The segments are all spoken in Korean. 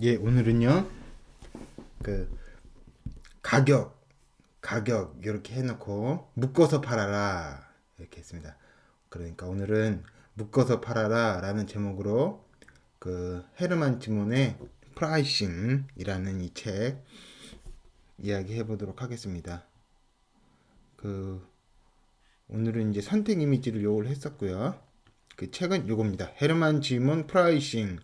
예, 오늘은요. 그 가격 이렇게 해놓고 묶어서 팔아라 이렇게 했습니다. 그러니까 오늘은 묶어서 팔아라라는 제목으로 그 헤르만 지몬의 프라이싱이라는 이 책 이야기해 보도록 하겠습니다. 그 오늘은 이제 선택 이미지를 요걸 했었고요. 그 책은 요겁니다. 헤르만 지몬 프라이싱,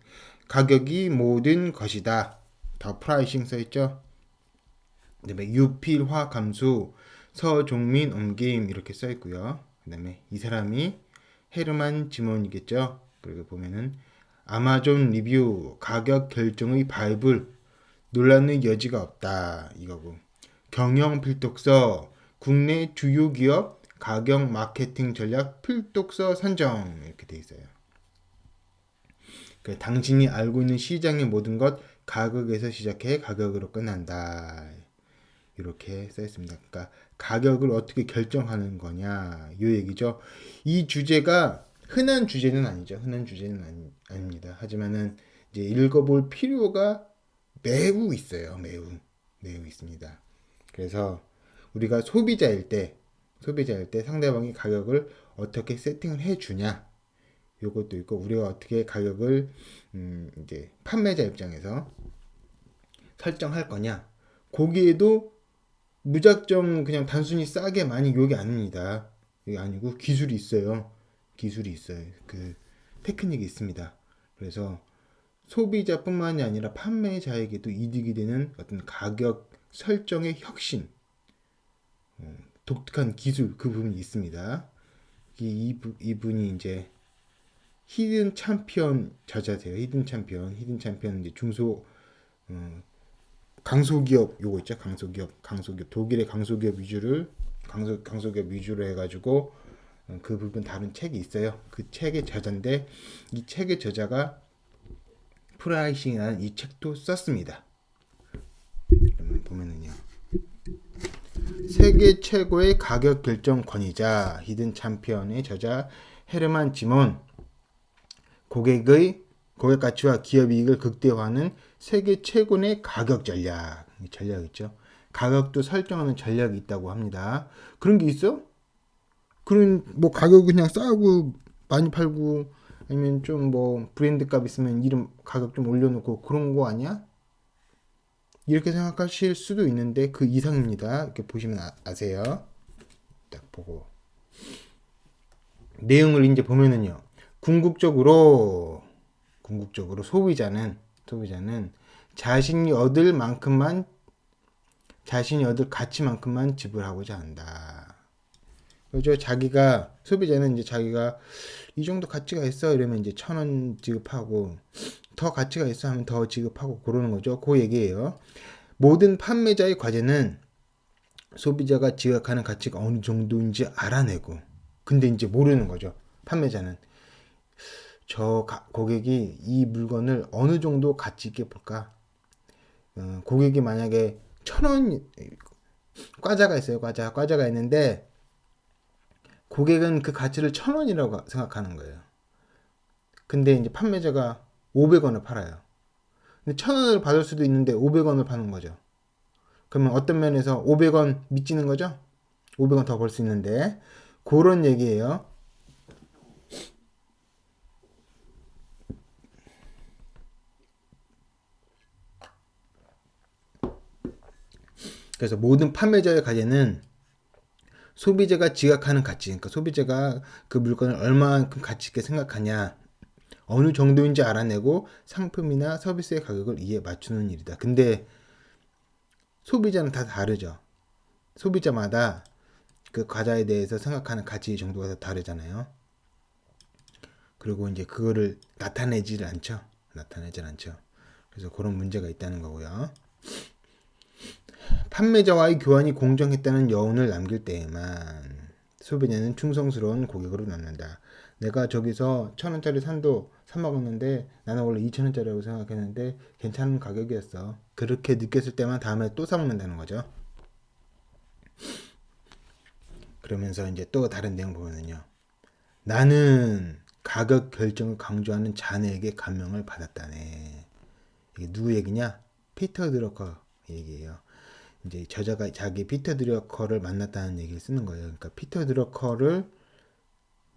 가격이 모든 것이다. 다 프라이싱 써있죠. 그다음에 유필화 감수, 서종민 옮김 이렇게 써 있고요. 그다음에 이 사람이 헤르만 지몬이겠죠. 그리고 보면은 아마존 리뷰 가격 결정의 바이블, 논란의 여지가 없다 이거고, 경영 필독서, 국내 주요 기업 가격 마케팅 전략 필독서 선정 이렇게 돼 있어요. 그 당신이 알고 있는 시장의 모든 것 가격에서 시작해 가격으로 끝난다. 이렇게 써 있습니다. 그러니까 가격을 어떻게 결정하는 거냐 이 얘기죠. 이 주제가 흔한 주제는 아니죠. 흔한 주제는 아닙니다. 하지만은 이제 읽어볼 필요가 매우 있어요. 매우 있습니다. 그래서 우리가 소비자일 때 상대방이 가격을 어떻게 세팅을 해주냐 요것도 있고, 우리가 어떻게 가격을 이제 판매자 입장에서 설정할 거냐, 거기에도 무작정 그냥 단순히 싸게만이 요게 아닙니다. 이게 아니고 기술이 있어요. 기술이 있어요. 그 테크닉이 있습니다. 그래서 소비자뿐만이 아니라 판매자에게도 이득이 되는 어떤 가격 설정의 혁신, 독특한 기술 그 부분이 있습니다. 이분이 이제 히든 챔피언 저자세요. 히든 챔피언 이제 중소 강소기업 요거 있죠. 강소기업 독일의 강소기업 위주로 해가지고 그 부분 다룬 책이 있어요. 그 책의 저자인데 이 책의 저자가 프라이싱이라는 이 책도 썼습니다. 그러면 보면은요, 세계 최고의 가격 결정 권위자 히든 챔피언의 저자 헤르만 지몬, 고객 가치와 기업 이익을 극대화하는 세계 최고의 가격 전략 있죠. 가격도 설정하는 전략이 있다고 합니다. 그런 게 있어? 그런 뭐 가격 그냥 싸고 많이 팔고, 아니면 좀 뭐 브랜드 값 있으면 이름 가격 좀 올려놓고 그런 거 아니야? 이렇게 생각하실 수도 있는데 그 이상입니다. 이렇게 보시면 아세요. 딱 보고 내용을 이제 보면은요, 궁극적으로 소비자는 자신이 얻을 가치만큼만 지불하고자 한다. 그죠? 소비자는 이제 자기가 이 정도 가치가 있어 이러면 이제 1,000원 지급하고, 더 가치가 있어 하면 더 지급하고 그러는 거죠. 그 얘기예요. 모든 판매자의 과제는 소비자가 지각하는 가치가 어느 정도인지 알아내고, 근데 이제 모르는 거죠. 판매자는 고객이 이 물건을 어느 정도 가치 있게 볼까? 고객이 만약에 1,000원 과자가 있어요. 과자가 있는데 고객은 그 가치를 1,000원이라고 생각하는 거예요. 근데 이제 판매자가 500원을 팔아요. 근데 1,000원을 받을 수도 있는데 500원을 파는 거죠. 그러면 어떤 면에서 500원 미치는 거죠? 500원 더 벌 수 있는데, 그런 얘기예요. 그래서 모든 판매자의 과제는 소비자가 지각하는 가치, 그러니까 소비자가 그 물건을 얼마만큼 가치 있게 생각하냐, 어느 정도인지 알아내고 상품이나 서비스의 가격을 이에 맞추는 일이다. 근데 소비자는 다 다르죠. 소비자마다 그 과자에 대해서 생각하는 가치 정도가 다 다르잖아요. 그리고 이제 그거를 나타내질 않죠. 그래서 그런 문제가 있다는 거고요. 판매자와의 교환이 공정했다는 여운을 남길 때에만 소비자는 충성스러운 고객으로 남는다. 내가 저기서 1,000원짜리 산도 사 먹었는데 나는 원래 2,000원짜리라고 생각했는데 괜찮은 가격이었어. 그렇게 느꼈을 때만 다음에 또 사 먹는다는 거죠. 그러면서 이제 또 다른 내용 보면은요, 나는 가격 결정을 강조하는 자네에게 감명을 받았다네. 이게 누구 얘기냐? 피터 드러커 얘기예요. 이제 저자가 자기 피터 드러커를 만났다는 얘기를 쓰는 거예요. 그러니까 피터 드러커를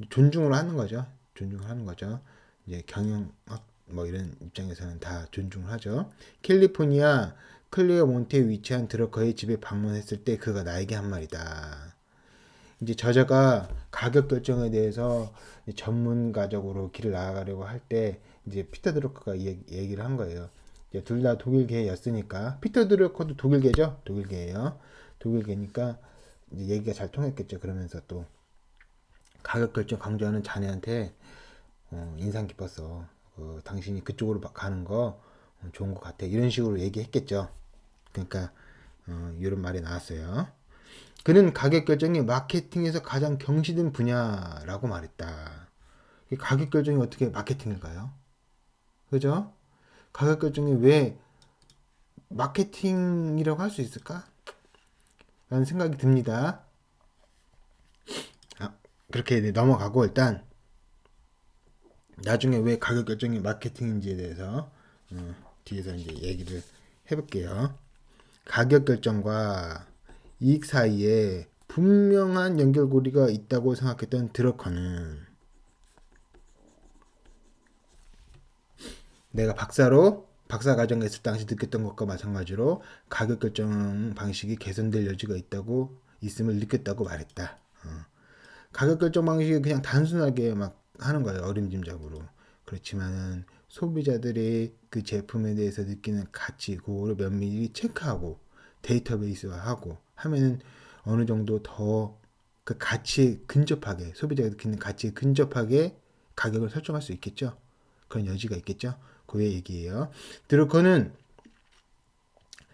존중을 하는 거죠. 존중을 하는 거죠. 이제 경영학 뭐 이런 입장에서는 다 존중을 하죠. 캘리포니아 클리어몬트에 위치한 드러커의 집에 방문했을 때 그가 나에게 한 말이다. 이제 저자가 가격 결정에 대해서 전문가적으로 길을 나아가려고 할 때 이제 피터 드러커가 얘기를 한 거예요. 둘 다 독일계였으니까 피터 드러커도 독일계죠. 독일계예요. 독일계니까 이제 얘기가 잘 통했겠죠. 그러면서 또 가격 결정 강조하는 자네한테 인상 깊었어. 당신이 그쪽으로 가는 거 좋은 것 같아. 이런 식으로 얘기했겠죠. 그러니까 이런 말이 나왔어요. 그는 가격 결정이 마케팅에서 가장 경시된 분야라고 말했다. 가격 결정이 어떻게 마케팅일까요? 그죠? 가격 결정이 왜 마케팅이라고 할 수 있을까? 라는 생각이 듭니다. 그렇게 넘어가고 일단 나중에 왜 가격 결정이 마케팅인지에 대해서 뒤에서 이제 얘기를 해볼게요. 가격 결정과 이익 사이에 분명한 연결고리가 있다고 생각했던 드러커는 내가 박사 과정에 있을 당시 느꼈던 것과 마찬가지로 가격 결정 방식이 개선될 여지가 있음을 느꼈다고 말했다. 가격 결정 방식이 그냥 단순하게 막 하는 거예요. 어림짐작으로. 그렇지만은 소비자들이 그 제품에 대해서 느끼는 가치, 그거를 면밀히 체크하고 데이터베이스화하고 하면은 어느 정도 더 그 가치에 근접하게, 소비자가 느끼는 가치에 근접하게 가격을 설정할 수 있겠죠. 그런 여지가 있겠죠. 그 얘기예요. 드루커는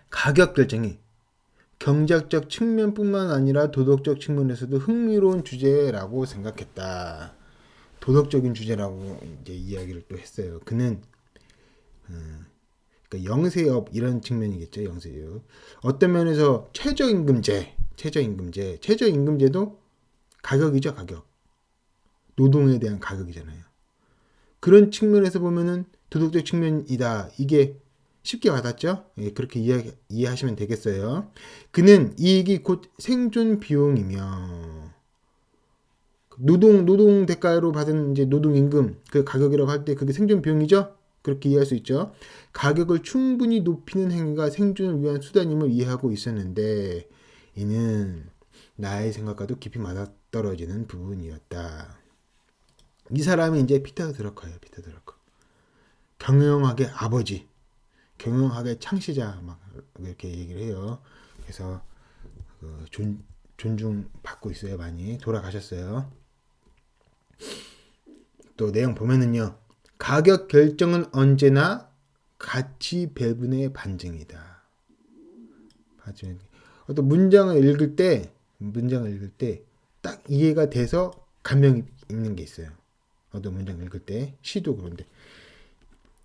가격 결정이 경제학적 측면뿐만 아니라 도덕적 측면에서도 흥미로운 주제라고 생각했다. 도덕적인 주제라고 이제 이야기를 또 했어요. 그는 그러니까 영세업 이런 측면이겠죠. 영세업. 어떤 면에서 최저임금제도 가격이죠. 가격. 노동에 대한 가격이잖아요. 그런 측면에서 보면은 도덕적 측면이다. 이게 쉽게 와닿죠? 예, 그렇게 이해하시면 되겠어요. 그는 이익이 곧 생존 비용이며 노동 대가로 받은 이제 노동 임금 그 가격이라고 할 때 그게 생존 비용이죠. 그렇게 이해할 수 있죠. 가격을 충분히 높이는 행위가 생존을 위한 수단임을 이해하고 있었는데 이는 나의 생각과도 깊이 맞아떨어지는 부분이었다. 이 사람이 이제 피터 드러커예요. 피터 드러커. 경영학의 아버지, 경영학의 창시자 막 이렇게 얘기를 해요. 그래서 존중받고 있어요. 많이 돌아가셨어요. 또 내용 보면은요. 가격 결정은 언제나 가치 배분의 반증이다. 어떤 문장을 읽을 때 딱 이해가 돼서 감명이 있는 게 있어요. 어떤 문장 읽을 때 시도 그런데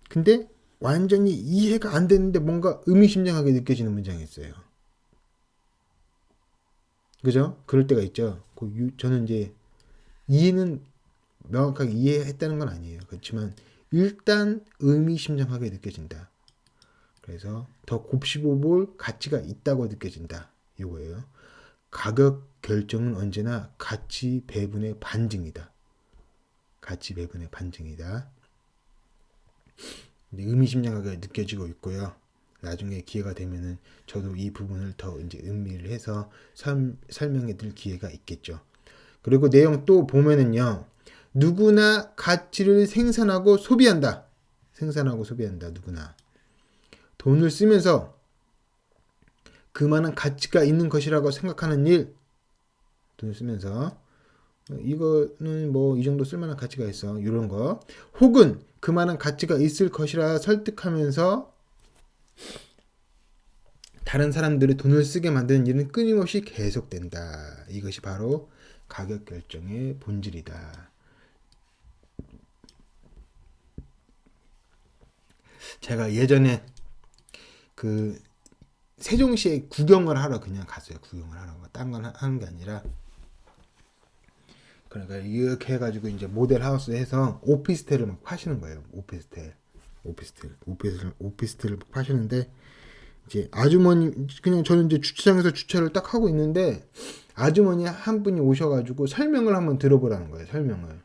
근데 완전히 이해가 안 되는데 뭔가 의미심장하게 느껴지는 문장이 있어요. 그죠? 그럴 때가 있죠. 저는 이제 이해는 명확하게 이해했다는 건 아니에요. 그렇지만 일단 의미심장하게 느껴진다. 그래서 더 곱씹어볼 가치가 있다고 느껴진다. 이거예요. 가격 결정은 언제나 가치 배분의 반증이다. 가치 배분의 반증이다. 의미심장하게 느껴지고 있고요. 나중에 기회가 되면은 저도 이 부분을 더 이제 음미를 해서 설명해 드릴 기회가 있겠죠. 그리고 내용 또 보면은요. 누구나 가치를 생산하고 소비한다. 누구나. 돈을 쓰면서 그만한 가치가 있는 것이라고 생각하는 일. 돈을 쓰면서 이거는 뭐 이 정도 쓸만한 가치가 있어. 이런 거. 혹은 그만한 가치가 있을 것이라 설득하면서 다른 사람들이 돈을 쓰게 만드는 일은 끊임없이 계속된다. 이것이 바로 가격 결정의 본질이다. 제가 예전에 그 세종시에 구경을 하러 그냥 갔어요. 구경을 하러. 딴 건 하는 게 아니라. 그러니까 이렇게 해가지고 이제 모델 하우스 해서 오피스텔을 막 파시는 거예요. 오피스텔. 오피스텔을 파시는데 이제 아주머니 그냥 저는 이제 주차장에서 주차를 딱 하고 있는데 아주머니 한 분이 오셔가지고 설명을 한번 들어보라는 거예요. 설명을.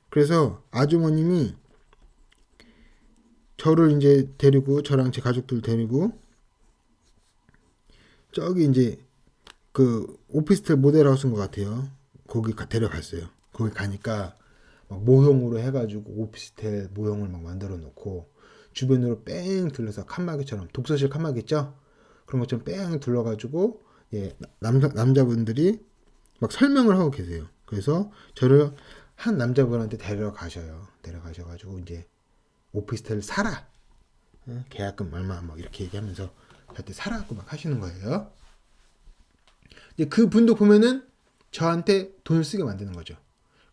그래서 아주머님이 저를 이제 데리고 저랑 제 가족들 데리고 저기 이제 그 오피스텔 모델하우스인 것 같아요. 거기 데려갔어요. 거기 가니까 막 모형으로 해가지고 오피스텔 모형을 막 만들어 놓고 주변으로 뺑 둘러서 칸막이처럼 독서실 칸막이 있죠? 그런 것처럼 뺑 둘러가지고 예, 남자분들이 막 설명을 하고 계세요. 그래서 저를 한 남자분한테 데려가셔요. 데려가셔가지고 이제 오피스텔 사라. 계약금 얼마 뭐 이렇게 얘기하면서 저한테 사라고 막 하시는 거예요. 이제 그 분도 보면은 저한테 돈을 쓰게 만드는 거죠.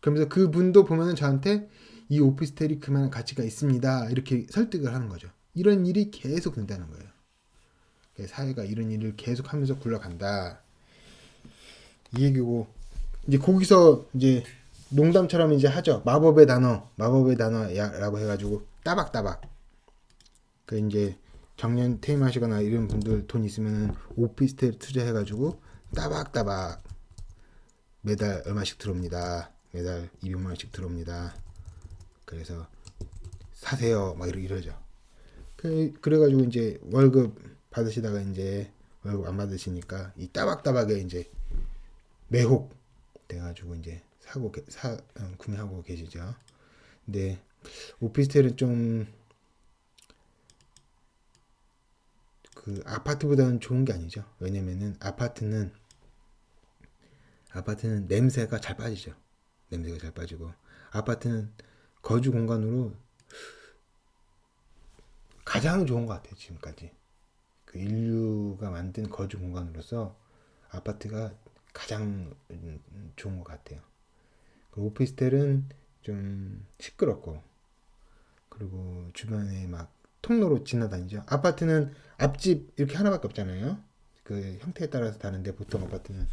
그러면서 그 분도 보면은 저한테 이 오피스텔이 그만한 가치가 있습니다. 이렇게 설득을 하는 거죠. 이런 일이 계속 된다는 거예요. 사회가 이런 일을 계속 하면서 굴러간다. 이 얘기고 이제 거기서 이제 농담처럼 이제 하죠. 마법의 단어라고 해가지고 따박따박. 그 이제 정년 퇴임하시거나 이런 분들 돈 있으면 오피스텔 투자해가지고 따박따박 매달 얼마씩 들어옵니다. 매달 200만 원씩 들어옵니다. 그래서 사세요. 막 이러죠. 그래가지고 이제 월급 받으시다가 이제 월급 안 받으시니까 이 따박따박에 이제 매혹 돼가지고 이제 구매하고 계시죠. 근데 오피스텔은 좀 그 아파트보다는 좋은 게 아니죠. 왜냐면은 아파트는 냄새가 잘 빠지죠. 냄새가 잘 빠지고 아파트는 거주 공간으로 가장 좋은 것 같아요. 지금까지 그 인류가 만든 거주 공간으로서 아파트가 가장 좋은 것 같아요. 그 오피스텔은 좀 시끄럽고 그리고 주변에 막 통로로 지나다니죠. 아파트는 앞집 이렇게 하나밖에 없잖아요. 그 형태에 따라서 다른데 보통 아파트는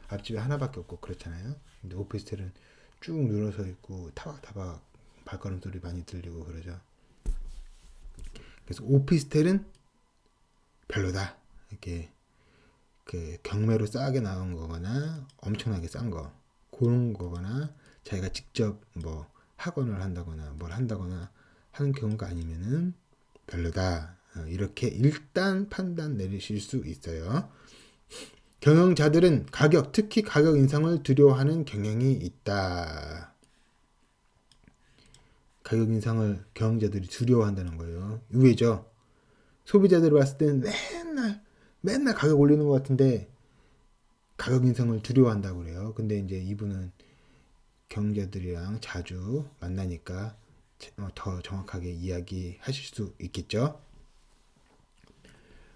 앞집이 하나밖에 없고 그렇잖아요. 근데 오피스텔은 쭉 늘어서 있고 타박타박 발걸음 소리 많이 들리고 그러죠. 그래서 오피스텔은 별로다. 이렇게 그 경매로 싸게 나온 거거나 엄청나게 싼 거 그런 거거나 자기가 직접 뭐 학원을 한다거나 뭘 한다거나 하는 경우가 아니면은 별로다. 이렇게 일단 판단 내리실 수 있어요. 경영자들은 특히 가격 인상을 두려워하는 경향이 있다. 가격 인상을 경영자들이 두려워한다는 거예요. 의외죠. 소비자들이 봤을 때는 맨날 가격 올리는 것 같은데 가격 인상을 두려워한다고 그래요. 근데 이제 이분은 경영자들이랑 자주 만나니까 더 정확하게 이야기하실 수 있겠죠.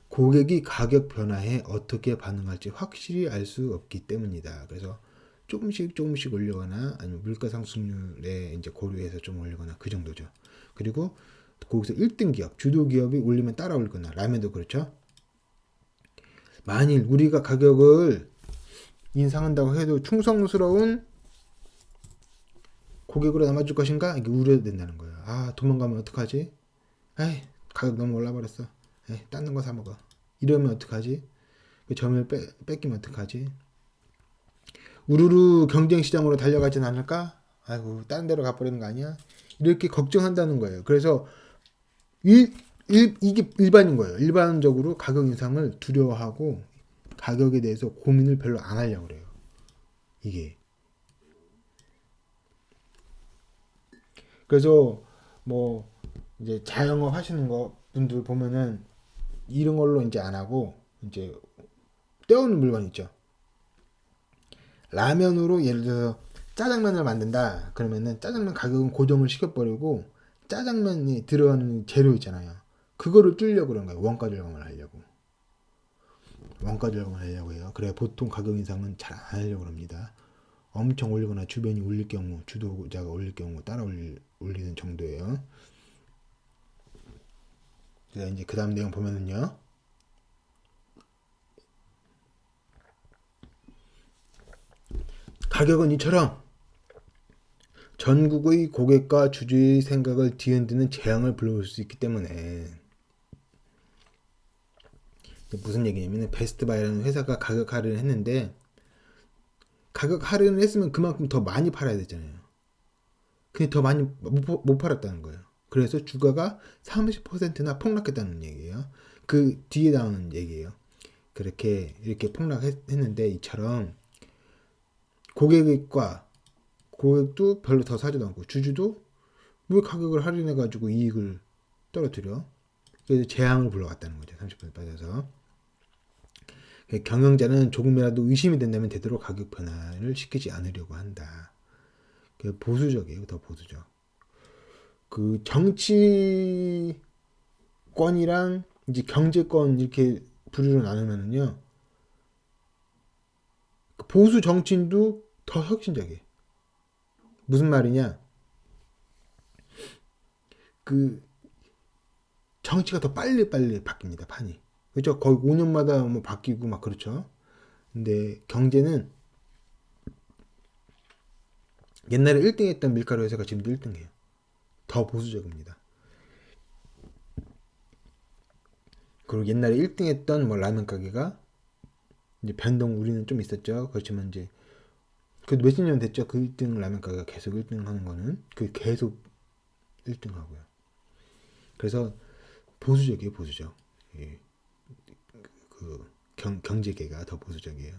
고객이 가격 변화에 어떻게 반응할지 확실히 알 수 없기 때문이다. 그래서 조금씩 올리거나 아니면 물가 상승률에 이제 고려해서 좀 올리거나 그 정도죠. 그리고 거기서 1등 기업, 주도 기업이 올리면 따라 올리거나 라면도 그렇죠. 만일 우리가 가격을 인상한다고 해도 충성스러운 고객으로 남아줄 것인가? 이게 우려된다는 거예요. 아, 도망가면 어떡하지? 에이, 가격 너무 올라버렸어. 에이, 딴 거 사 먹어. 이러면 어떡하지? 그 점을 뺏기면 어떡하지? 우르르 경쟁 시장으로 달려가진 않을까? 아이고, 다른 데로 가버리는 거 아니야? 이렇게 걱정한다는 거예요. 그래서 이게 일반인 거예요. 일반적으로 가격 인상을 두려워하고 가격에 대해서 고민을 별로 안 하려고 그래요. 이게. 그래서 뭐 이제 자영업 하시는 거 분들 보면은 이런 걸로 이제 안 하고 이제 떼어오는 물건 있죠. 라면으로 예를 들어서 짜장면을 만든다. 그러면은 짜장면 가격은 고정을 시켜버리고 짜장면이 들어가는 재료 있잖아요. 그거를 줄려고 그런 거예요. 원가 절감을 하려고. 원가 절감을 하려고 해요. 그래 보통 가격 인상은 잘 안 하려고 합니다. 엄청 올리거나 주변이 올릴 경우, 주도자가 올릴 경우 따라 올리는 정도예요. 제가 이제 그 다음 내용 보면은요. 가격은 이처럼 전국의 고객과 주주의 생각을 뒤흔드는 재앙을 불러올 수 있기 때문에. 무슨 얘기냐면 베스트바이라는 회사가 가격 할인을 했는데 가격 할인을 했으면 그만큼 더 많이 팔아야 되잖아요. 근데 더 많이 못 팔았다는 거예요. 그래서 주가가 30%나 폭락했다는 얘기예요. 그 뒤에 나오는 얘기예요. 그렇게 이렇게 폭락했는데 이처럼 고객도 별로 더 사지도 않고 주주도 왜 가격을 할인해 가지고 이익을 떨어뜨려? 그래서 재앙을 불러왔다는 거죠. 30% 빠져서. 경영자는 조금이라도 의심이 된다면 되도록 가격 변화를 시키지 않으려고 한다. 보수적이에요. 더 보수적. 그 정치권이랑 이제 경제권 이렇게 부류로 나누면은요. 보수 정치인도 더 혁신적이에요. 무슨 말이냐? 그 정치가 더 빨리빨리 바뀝니다. 판이. 그렇죠? 거의 5년마다 뭐 바뀌고 막 그렇죠. 근데 경제는 옛날에 1등 했던 밀가루 회사가 지금도 1등이에요. 더 보수적입니다. 그리고 옛날에 1등 했던 뭐 라면 가게가 이제 변동 우리는 좀 있었죠. 그렇지만 이제 그 몇십 년 됐죠. 그 1등 라면 가게가 계속 1등 하는 거는 그 계속 1등 하고요. 그래서 보수적이에요. 보수적. 예. 그 경제계가 더 보수적이에요.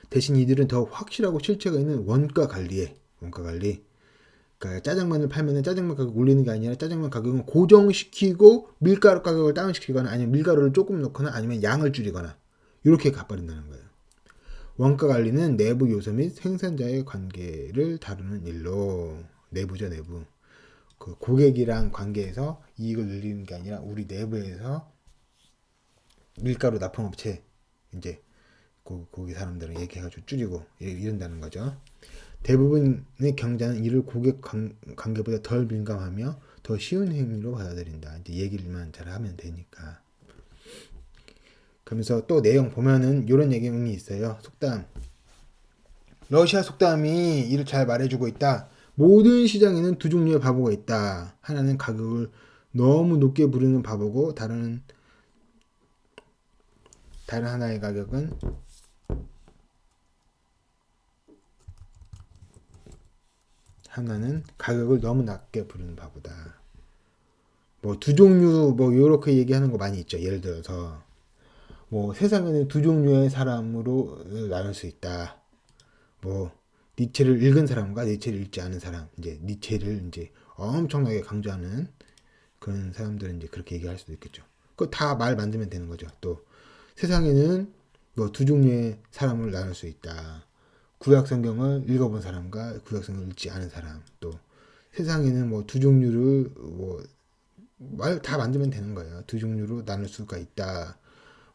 대신 이들은 더 확실하고 실체가 있는 원가 관리. 그러니까 짜장면을 팔면은 짜장면 가격 올리는 게 아니라 짜장면 가격은 고정시키고 밀가루 가격을 다운시키거나 아니면 밀가루를 조금 넣거나 아니면 양을 줄이거나 이렇게 가버린다는 거예요. 원가 관리는 내부 요소 및 생산자의 관계를 다루는 일로. 내부죠, 내부. 그 고객이랑 관계에서 이익을 늘리는 게 아니라 우리 내부에서 밀가루 납품업체 이제 거기 사람들은 얘기해가지고 줄이고 이런다는 거죠. 대부분의 경자는 이를 고객 관계보다 덜 민감하며 더 쉬운 행위로 받아들인다. 이제 얘기만 잘하면 되니까. 그러면서 또 내용 보면은 이런 내용이 있어요. 속담. 러시아 속담이 이를 잘 말해주고 있다. 모든 시장에는 두 종류의 바보가 있다. 하나는 가격을 너무 높게 부르는 바보고 다른 하나의 가격은 하나는 가격을 너무 낮게 부르는 바보다. 뭐 두 종류 뭐 요렇게 얘기하는 거 많이 있죠. 예를 들어서 뭐 세상에는 두 종류의 사람으로 나눌 수 있다. 뭐 니체를 읽은 사람과 니체를 읽지 않은 사람. 이제 니체를 이제 엄청나게 강조하는 그런 사람들은 이제 그렇게 얘기할 수도 있겠죠. 그거 다 말 만들면 되는 거죠. 또 세상에는 뭐 두 종류의 사람을 나눌 수 있다. 구약 성경을 읽어본 사람과 구약 성경을 읽지 않은 사람. 또 세상에는 뭐 두 종류를 뭐 말 다 만들면 되는 거예요. 두 종류로 나눌 수가 있다.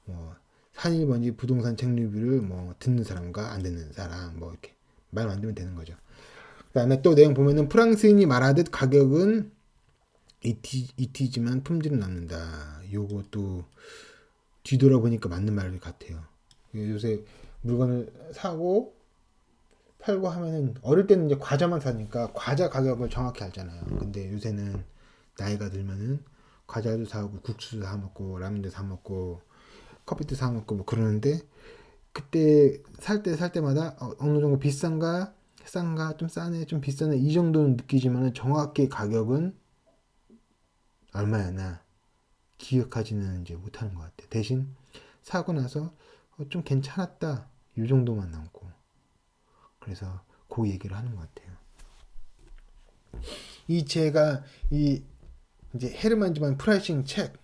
뭐 산일번지 부동산 책리뷰를 뭐 듣는 사람과 안 듣는 사람 뭐 이렇게 말 만들면 되는 거죠. 그다음에 또 내용 보면은 프랑스인이 말하듯 가격은 이티지만 품질은 남는다. 요것도 뒤돌아보니까 맞는 말 같아요. 요새 물건을 사고 팔고 하면은 어릴 때는 이제 과자만 사니까 과자 가격을 정확히 알잖아요. 근데 요새는 나이가 들면은 과자도 사고 국수도 사 먹고 라면도 사 먹고 커피도 사 먹고 뭐 그러는데 그때 살 때마다 어느 정도 비싼가 싼가 좀 싸네 좀 비싸네 이 정도는 느끼지만 정확히 가격은 얼마였나 기억하지는 이제 못하는 것 같아. 대신 사고 나서 좀 괜찮았다 이 정도만 남고 그래서 그 얘기를 하는 것 같아요. 이 제가 이 이제 헤르만 프라이싱 책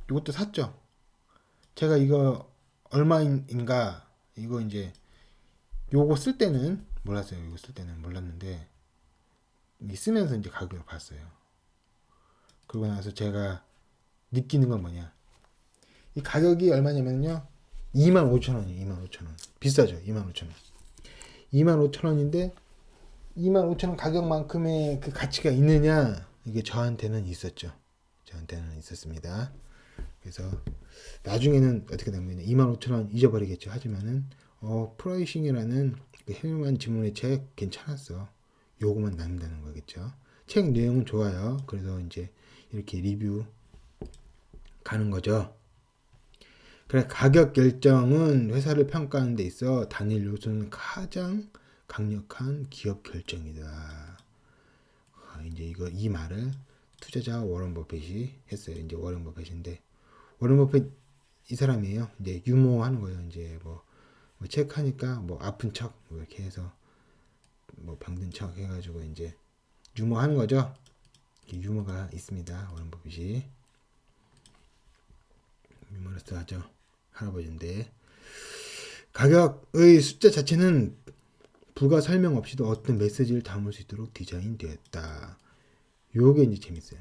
이것도 샀죠. 제가 이거 얼마인가 이거 이제 요거 쓸 때는 몰랐어요. 이거 쓸 때는 몰랐는데 쓰면서 이제 가격을 봤어요. 그러고 나서 제가 느끼는 건 뭐냐? 이 가격이 얼마냐면요. 25,000원이에요. 25,000원. 비싸죠. 25,000원. 25,000원인데 25,000원 가격만큼의 그 가치가 있느냐? 이게 저한테는 있었죠. 저한테는 있었습니다. 그래서 나중에는 어떻게 되면 25,000원 잊어버리겠죠. 하지만은 프라이싱이라는 그 헤르만 지문의 책 괜찮았어. 요거만 남긴다는 거겠죠. 책 내용은 좋아요. 그래서 이제 이렇게 리뷰 가는 거죠. 그래, 가격 결정은 회사를 평가하는 데 있어 단일 요소는 가장 강력한 기업 결정이다. 이제 이 말을 투자자 워런 버핏이 했어요. 이제 워런 버핏인데 워런 버핏 이 사람이에요. 이제 유머하는 거예요. 이제 뭐 체크하니까 뭐 아픈 척 뭐 이렇게 해서 뭐 병든 척 해가지고 이제 유머하는 거죠. 유머가 있습니다. 워런 버핏이 유머러스 하죠. 할아버지인데 가격의 숫자 자체는 부가 설명 없이도 어떤 메시지를 담을 수 있도록 디자인되었다. 요게 이제 재밌어요.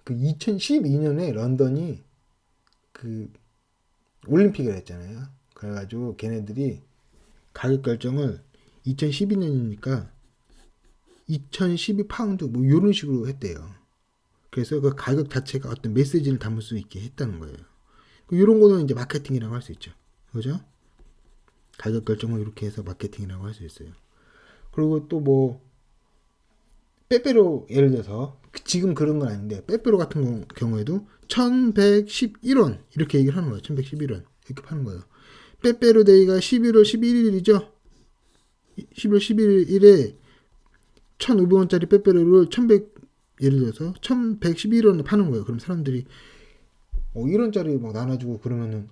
그 2012년에 런던이 그 올림픽을 했잖아요. 그래가지고 걔네들이 가격 결정을 2012년이니까 2012 파운드 뭐 이런 식으로 했대요. 그래서 그 가격 자체가 어떤 메시지를 담을 수 있게 했다는 거예요. 이런 거는 이제 마케팅이라고 할 수 있죠. 그죠? 가격 결정을 이렇게 해서 마케팅이라고 할 수 있어요. 그리고 또 뭐 빼빼로 예를 들어서 지금 그런 건 아닌데 빼빼로 같은 경우에도 1111원 이렇게 얘기를 하는 거예요. 1111원 이렇게 파는 거예요. 빼빼로 데이가 11월 11일이죠. 11월 11일에 1,500원짜리 빼빼로를 1,100 예를 들어서 1,111원에 파는 거예요. 그럼 사람들이 1원짜리 막 나눠주고 그러면은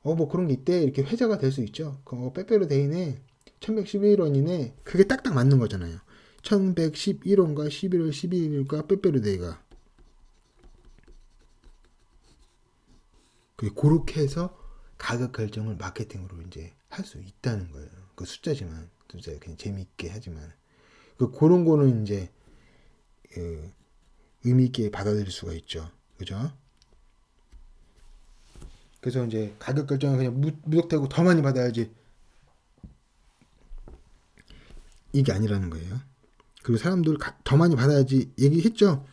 뭐 그런 게 있대 이렇게 회자가 될 수 있죠. 빼빼로 데이네 1111원이네 그게 딱딱 맞는 거잖아요. 1111원과 11월 11일과 빼빼로 데이가 그렇게 해서 가격 결정을 마케팅으로 이제 할 수 있다는 거예요. 그 숫자지만 숫자 그냥 재미있게 하지만 그런 거는 이제 의미 있게 받아들일 수가 있죠. 그죠? 그래서 이제 가격 결정을 그냥 무턱대고 더 많이 받아야지 이게 아니라는 거예요. 그리고 사람들 더 많이 받아야지 얘기했죠.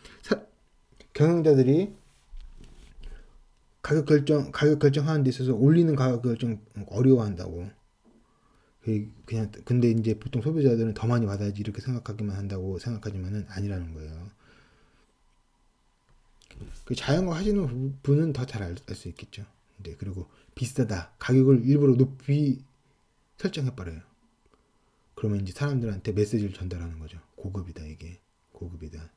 경영자들이 가격 결정하는 데 있어서 올리는 가격 결정 어려워한다고. 그냥 근데 이제 보통 소비자들은 더 많이 받아야지 이렇게 생각하기만 한다고 생각하지만은 아니라는 거예요. 그 자영업 하시는 분은 더 잘 알 수 있겠죠. 근데 그리고 비싸다 가격을 일부러 높이 설정해 버려요. 그러면 이제 사람들한테 메시지를 전달하는 거죠. 고급이다 이게 고급이다.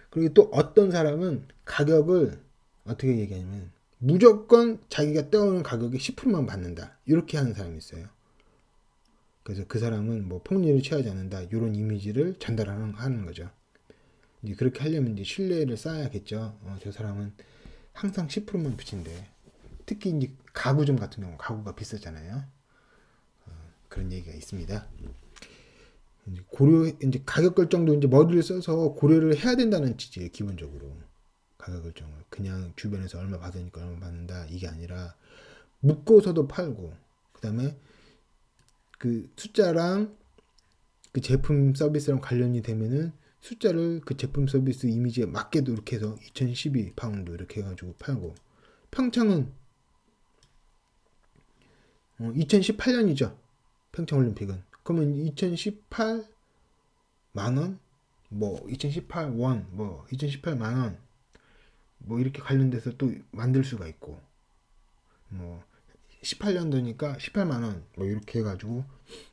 그리고 또 어떤 사람은 가격을 어떻게 얘기하냐면 무조건 자기가 떠오르는 가격의 10%만 받는다 이렇게 하는 사람이 있어요. 그래서 그 사람은 뭐 폭리를 취하지 않는다 이런 이미지를 전달하는 거죠. 이제 그렇게 하려면 이제 신뢰를 쌓아야겠죠. 저 사람은 항상 10%만 붙인대. 특히 이제 가구점 같은 경우 가구가 비싸잖아요. 그런 얘기가 있습니다. 이제 가격 결정도 이제 머리를 써서 고려를 해야 된다는 취지예요. 기본적으로 가격 결정을 그냥 주변에서 얼마 받으니까 얼마 받는다 이게 아니라 묶어서도 팔고 그다음에 그 숫자랑 그 제품 서비스랑 관련이 되면은 숫자를 그 제품 서비스 이미지에 맞게도 이렇게 해서 2012 파운드 이렇게 해가지고 팔고 평창은 2018년이죠. 평창올림픽은 그러면 2018 만원 뭐 2018 원 뭐 2018 만원 뭐 이렇게 관련돼서 또 만들 수가 있고 뭐 18년도니까 18만원 뭐 이렇게 해가지고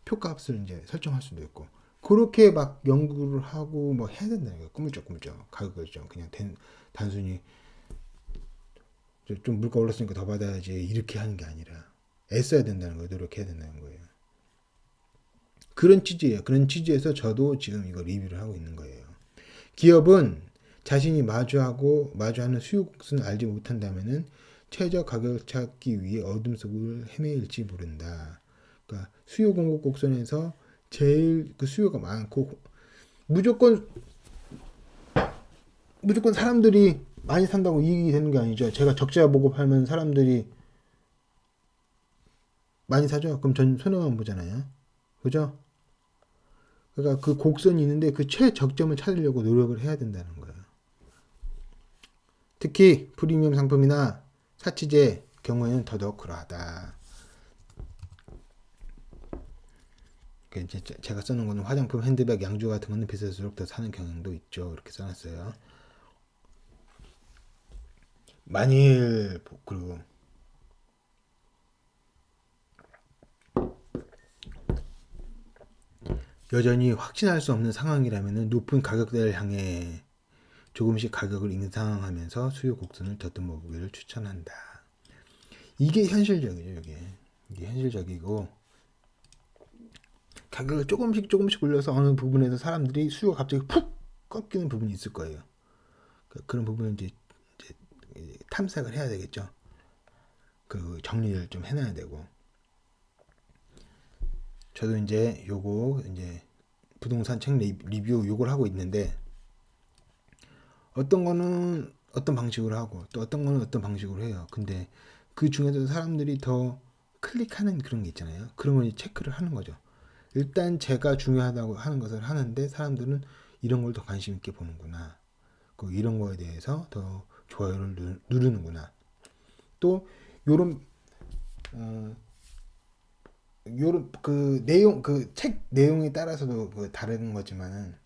표값을 이제 설정할 수도 있고 그렇게 막 연구를 하고 뭐 해야 된다는 거예요. 꾸물쩍꾸물쩍 가격 결정 그냥 단순히 좀 물가 올랐으니까 더 받아야지 이렇게 하는 게 아니라 애써야 된다는 거예요. 노력해야 된다는 거예요. 그런 취지예요. 그런 취지에서 저도 지금 이거 리뷰를 하고 있는 거예요. 기업은 자신이 마주하는 수요 곡선을 알지 못한다면은 최저 가격을 찾기 위해 어둠 속을 헤매일지 모른다. 그러니까 수요 공급 곡선에서 제일 그 수요가 많고 무조건 사람들이 많이 산다고 이익이 되는 게 아니죠. 제가 적자 보고 팔면 사람들이 많이 사죠. 그럼 전 손해만 보잖아요. 그죠? 그러니까 그 곡선이 있는데 그 최적점을 찾으려고 노력을 해야 된다는 거예요. 특히 프리미엄 상품이나 사치제 경우에는 더더욱 그러하다. 이제 제가 써놓은 거는 화장품, 핸드백, 양주 같은 거는 비쌀수록 더 사는 경향도 있죠. 이렇게 써놨어요. 만일 그리고 여전히 확신할 수 없는 상황이라면 높은 가격대를 향해 조금씩 가격을 인상하면서 수요 곡선을 더듬어 보기를 추천한다. 이게 현실적이죠. 이게 현실적이고 가격을 조금씩 올려서 어느 부분에서 사람들이 수요가 갑자기 푹 꺾이는 부분이 있을 거예요. 그런 부분은 이제 탐색을 해야 되겠죠. 그 정리를 좀 해놔야 되고. 저도 이제 요거 이제 부동산 책 리뷰 요걸 하고 있는데 어떤 거는 어떤 방식으로 하고 또 어떤 거는 어떤 방식으로 해요. 근데 그 중에서 사람들이 더 클릭하는 그런 게 있잖아요. 그런 걸 체크를 하는 거죠. 일단 제가 중요하다고 하는 것을 하는데 사람들은 이런 걸 더 관심 있게 보는구나. 이런 거에 대해서 더 좋아요를 누르는구나. 또 요런 요런 그 내용 그 책 내용에 따라서도 다른 거지만은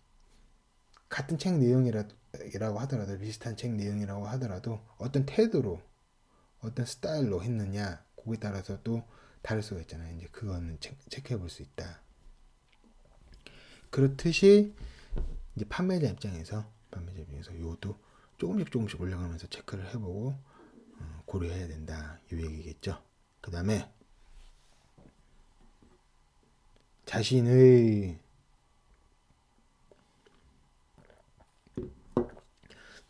같은 책 내용이라고 하더라도 비슷한 책 내용이라고 하더라도 어떤 태도로 어떤 스타일로 했느냐 거기에 따라서 또 다를 수가 있잖아요. 이제 그거는 체크해 볼 수 있다. 그렇듯이 이제 판매자 입장에서 요것도 조금씩 올려가면서 체크를 해보고 고려해야 된다. 이 얘기겠죠. 그 다음에 자신의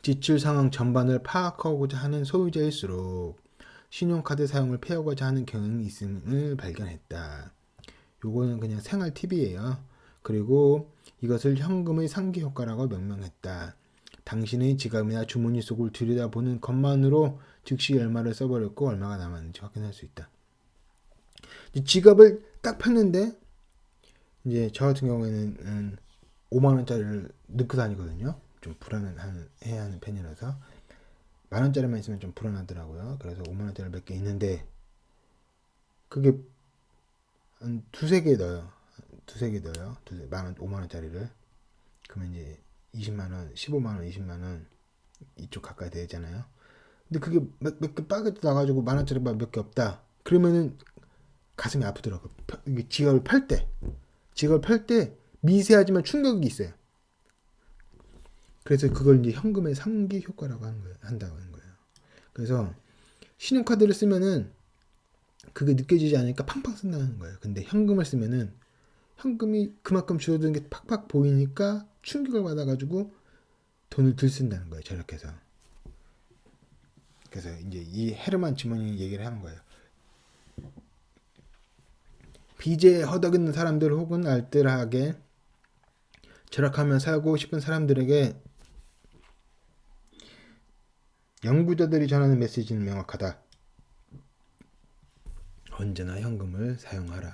지출 상황 전반을 파악하고자 하는 소유자일수록 신용카드 사용을 피하고자 하는 경향이 있음을 발견했다. 요거는 그냥 생활 팁이에요. 그리고 이것을 현금의 상기 효과라고 명명했다. 당신의 지갑이나 주머니 속을 들여다보는 것만으로 즉시 얼마를 써버렸고 얼마가 남았는지 확인할 수 있다. 지갑을 딱 폈는데 이제 저 같은 경우에는 5만 원짜리를 넣고 다니거든요. 좀 불안해야 하는 편이라서 10,000원짜리만 있으면 좀 불안하더라고요. 그래서 5만 원짜리 몇 개 있는데 그게 한 두세 개 넣어요. 5만 원짜리를. 그러면 이제 20만 원, 15만 원, 20만 원 이쪽 가까이 되잖아요. 근데 그게 몇 개 빠져 나가지고 10,000원짜리 몇 개 없다. 그러면은 가슴이 아프더라고. 이게 지갑을 펼 때 미세하지만 충격이 있어요. 그래서 그걸 이제 현금의 상기 효과라고 한다고 하는 거예요. 그래서 신용카드를 쓰면은 그게 느껴지지 않으니까 팡팡 쓴다는 거예요. 근데 현금을 쓰면은 현금이 그만큼 줄어드는 게 팍팍 보이니까 충격을 받아가지고 돈을 덜 쓴다는 거예요. 저렇게 해서. 그래서 이제 이 헤르만 지머니 얘기를 하는 거예요. 빚에 허덕이는 사람들 혹은 알뜰하게 절약하며 살고 싶은 사람들에게 연구자들이 전하는 메시지는 명확하다. 언제나 현금을 사용하라.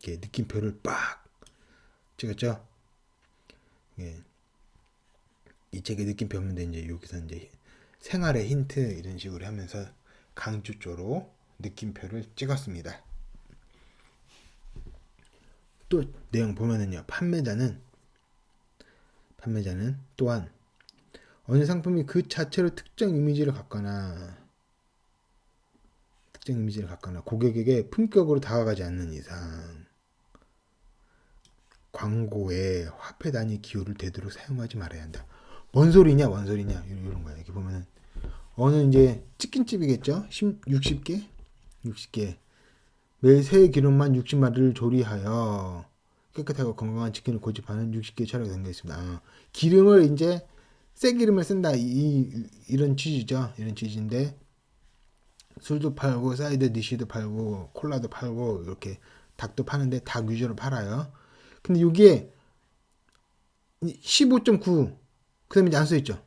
이렇게 느낌표를 빡 찍었죠. 예. 이 책에 느낌표 없는데 이제 여기서 이제 생활의 힌트 이런 식으로 하면서 강조조로 느낌표를 찍었습니다. 또 내용 보면은요. 판매자는 또한 어느 상품이 그 자체로 특정 이미지를 갖거나 고객에게 품격으로 다가가지 않는 이상 광고에 화폐 단위 기호를 되도록 사용하지 말아야 한다. 뭔 소리냐 이런 거야. 이렇게 보면은 어느 이제 치킨집이겠죠. 60개 매일 새 기름만 60마리를 조리하여 깨끗하고 건강한 치킨을 고집하는 60개 차례가 담겨 있습니다. 기름을 이제 새 기름을 쓴다. 이런 취지죠. 이런 취지인데 술도 팔고 사이드 디시도 팔고 콜라도 팔고 이렇게 닭도 파는데 닭 위주로 팔아요. 근데 여기에 15.9 그다음에 이제 안 써있죠.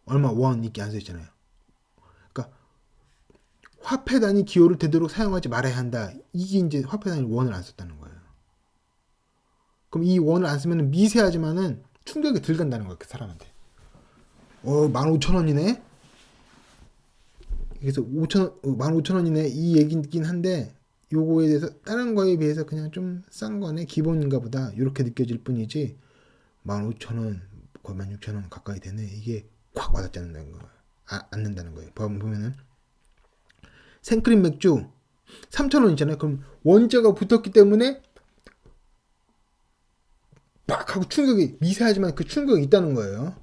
얼마 원 이렇게 안 써있잖아요. 그러니까 화폐 단위 기호를 되도록 사용하지 말아야 한다. 이게 이제 화폐 단위 원을 안 썼다는 거예요. 그럼 이 원을 안 쓰면 미세하지만은 충격이 덜 간다는 거예요. 그 사람한테. 15,000원이네. 그래서 15,000원이네 이 얘기긴 한데 요거에 대해서 다른 거에 비해서 그냥 좀 싼 거네 기본인가 보다 이렇게 느껴질 뿐이지 15,000원 거의 16,000원 가까이 되네 이게 콱 와닿지 않는다는 거예요. 않는다는 거예요. 보면은 생크림 맥주 3,000원이잖아요. 그럼 원자가 붙었기 때문에 빡 하고 충격이 미세하지만 그 충격이 있다는 거예요.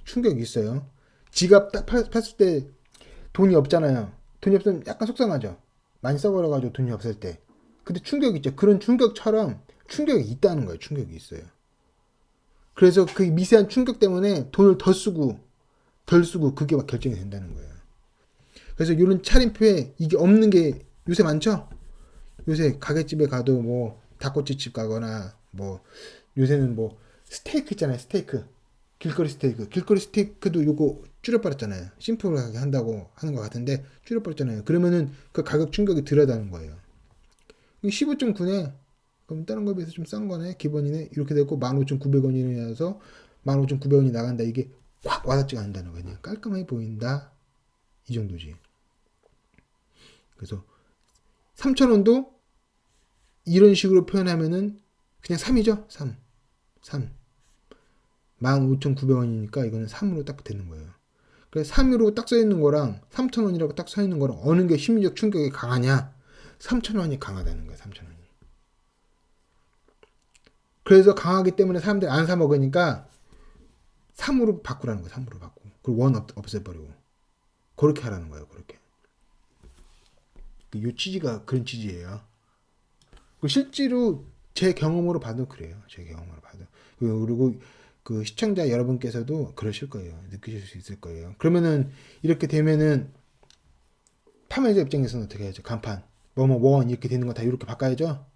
충격이 있어요. 지갑 딱 팠을 때 돈이 없잖아요. 돈이 없으면 약간 속상하죠. 많이 써버려가지고 돈이 없을 때. 근데 충격이 있죠. 그런 충격처럼 충격이 있다는 거예요. 충격이 있어요. 그래서 그 미세한 충격 때문에 돈을 더 쓰고 덜 쓰고 그게 막 결정이 된다는 거예요. 그래서 이런 차림표에 이게 없는 게 요새 많죠? 요새 가게집에 가도 뭐 닭꼬치집 가거나 뭐 요새는 뭐 스테이크 있잖아요. 스테이크. 길거리 스테이크. 길거리 스테이크도 요거 줄여버렸잖아요. 심플하게 한다고 하는 것 같은데 줄여버렸잖아요. 그러면은 그 가격 충격이 덜하다는 거예요. 15.9네. 그럼 다른 거에 비해서 좀 싼 거네. 기본이네. 이렇게 되고 15,900원이라서 15,900원이 나간다. 이게 확 와닿지가 않는다는 거예요. 그냥 깔끔해 보인다. 이 정도지. 그래서 3,000원도 이런 식으로 표현하면은 그냥 3이죠. 3. 3. 15,900원이니까 이거는 3으로 딱 되는 거예요. 그래서 3으로 딱 써있는 거랑 3,000원이라고 딱 써있는 거랑 어느 게 심리적 충격이 강하냐? 3,000원이 강하다는 거예요. 3,000원이. 그래서 강하기 때문에 사람들이 안 사 먹으니까 3으로 바꾸라는 거예요. 3으로 바꾸고. 그리고 원 없애버리고. 그렇게 하라는 거예요. 그렇게. 이 취지가 그런 취지예요. 실제로 제 경험으로 봐도 그래요. 제 경험으로 봐도. 그리고 그 시청자 여러분께서도 그러실 거예요. 느끼실 수 있을 거예요. 그러면은 이렇게 되면은 판매자 입장에서는 어떻게 해야죠? 간판 뭐뭐 원 이렇게 되는 거 다 이렇게 바꿔야죠.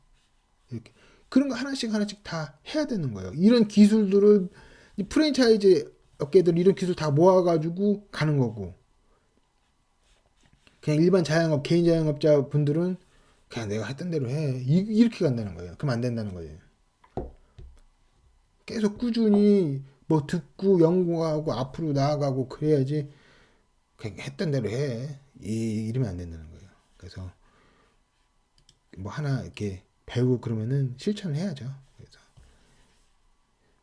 이렇게 그런 거 하나씩 하나씩 다 해야 되는 거예요. 이런 기술들을 프랜차이즈 업계들 이런 기술 다 모아가지고 가는 거고 그냥 일반 자영업 개인 자영업자 분들은 그냥 내가 했던 대로 해 이렇게 간다는 거예요. 그럼 안 된다는 거예요. 계속 꾸준히 뭐 듣고 연구하고 앞으로 나아가고 그래야지 그냥 했던 대로 해. 이러면 안 된다는 거예요. 그래서 뭐 하나 이렇게 배우고 그러면은 실천을 해야죠. 그래서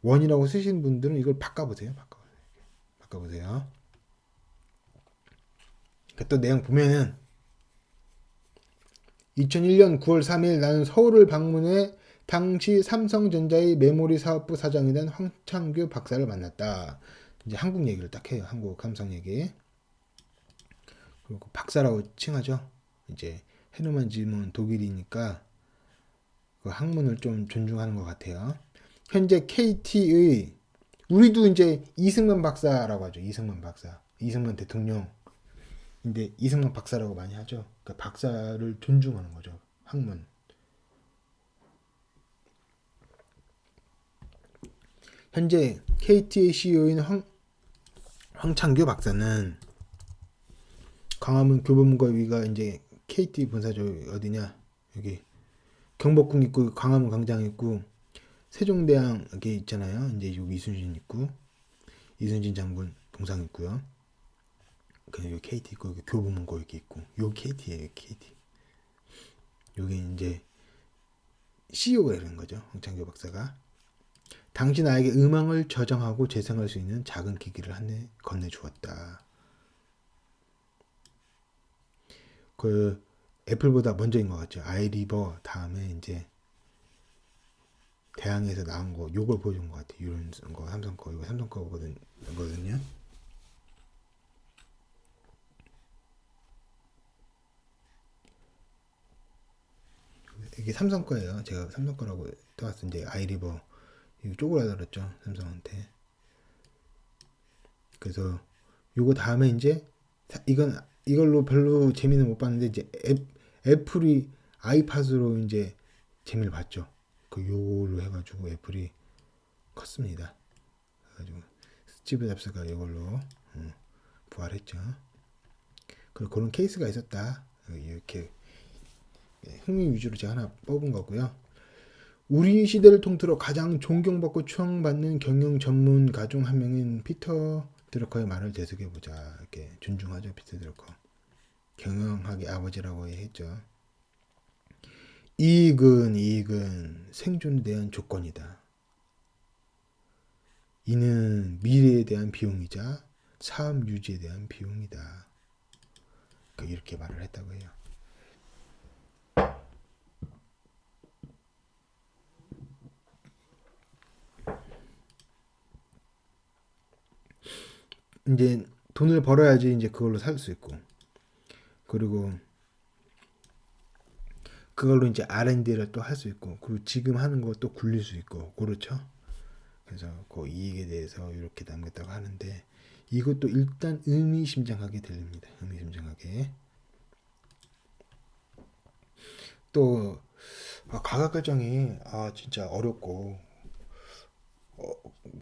원이라고 쓰시는 분들은 이걸 바꿔보세요. 바꿔보세요. 그러니까 또 내용 보면은 2001년 9월 3일 나는 서울을 방문해 당시 삼성전자의 메모리 사업부 사장이던 황창규 박사를 만났다. 이제 한국 얘기를 딱 해요. 한국 삼성 얘기. 그리고 박사라고 칭하죠. 이제 헤르만 짐은 독일이니까 그 학문을 좀 존중하는 것 같아요. 현재 KT의 우리도 이제 이승만 박사라고 하죠. 이승만 박사. 이승만 대통령. 근데 이승만 박사라고 많이 하죠. 그러니까 박사를 존중하는 거죠. 학문. 현재 KT의 CEO인 황창규 박사는 광화문 교보문고위가 이제 KT 본사죠. 어디냐? 여기 경복궁 있고 광화문 광장 있고 세종대왕 이렇게 있잖아요. 이제 여기 이순신 있고 이순신 장군 동상 있고요. 그 여기 KT 있고 여기 교보문고 이렇게 있고 요 KT예요. KT. 여기 이제 CEO가 이런 거죠. 황창규 박사가 당시 나에게 음악을 저장하고 재생할 수 있는 작은 기기를 건네주었다. 그 애플보다 먼저인 것 같죠. 아이리버 다음에 이제 대항에서 나온 거 요걸 보여준 것 같아요. 이런 거 삼성 거 이거 삼성 거거든요. 이게 삼성 거예요. 제가 삼성 거라고 떠왔어. 이제 아이리버 이거 쪼그라들었죠. 삼성한테. 그래서 요거 다음에 이제 이걸로 별로 재미는 못 봤는데 이제 애플이 아이팟으로 이제 재미를 봤죠. 그 요걸로 해가지고 애플이 컸습니다. 그래가지고 스티브 잡스가 이걸로 부활했죠. 그리고 그런 케이스가 있었다. 이렇게 흥미 위주로 제가 하나 뽑은 거고요. 우리 시대를 통틀어 가장 존경받고 추앙받는 경영 전문가 중 한 명인 피터 드러커의 말을 되새겨보자. 이렇게 존중하죠. 피터 드러커. 경영학의 아버지라고 했죠. 이익은 생존에 대한 조건이다. 이는 미래에 대한 비용이자 사업 유지에 대한 비용이다. 이렇게 말을 했다고 해요. 이제 돈을 벌어야지 이제 그걸로 살 수 있고, 그리고 그걸로 이제 R&D를 또 할 수 있고, 그리고 지금 하는 거 또 굴릴 수 있고, 그렇죠? 그래서 그 이익에 대해서 이렇게 남겼다고 하는데, 이것도 일단 의미심장하게 들립니다. 의미심장하게. 또 가격 결정이 진짜 어렵고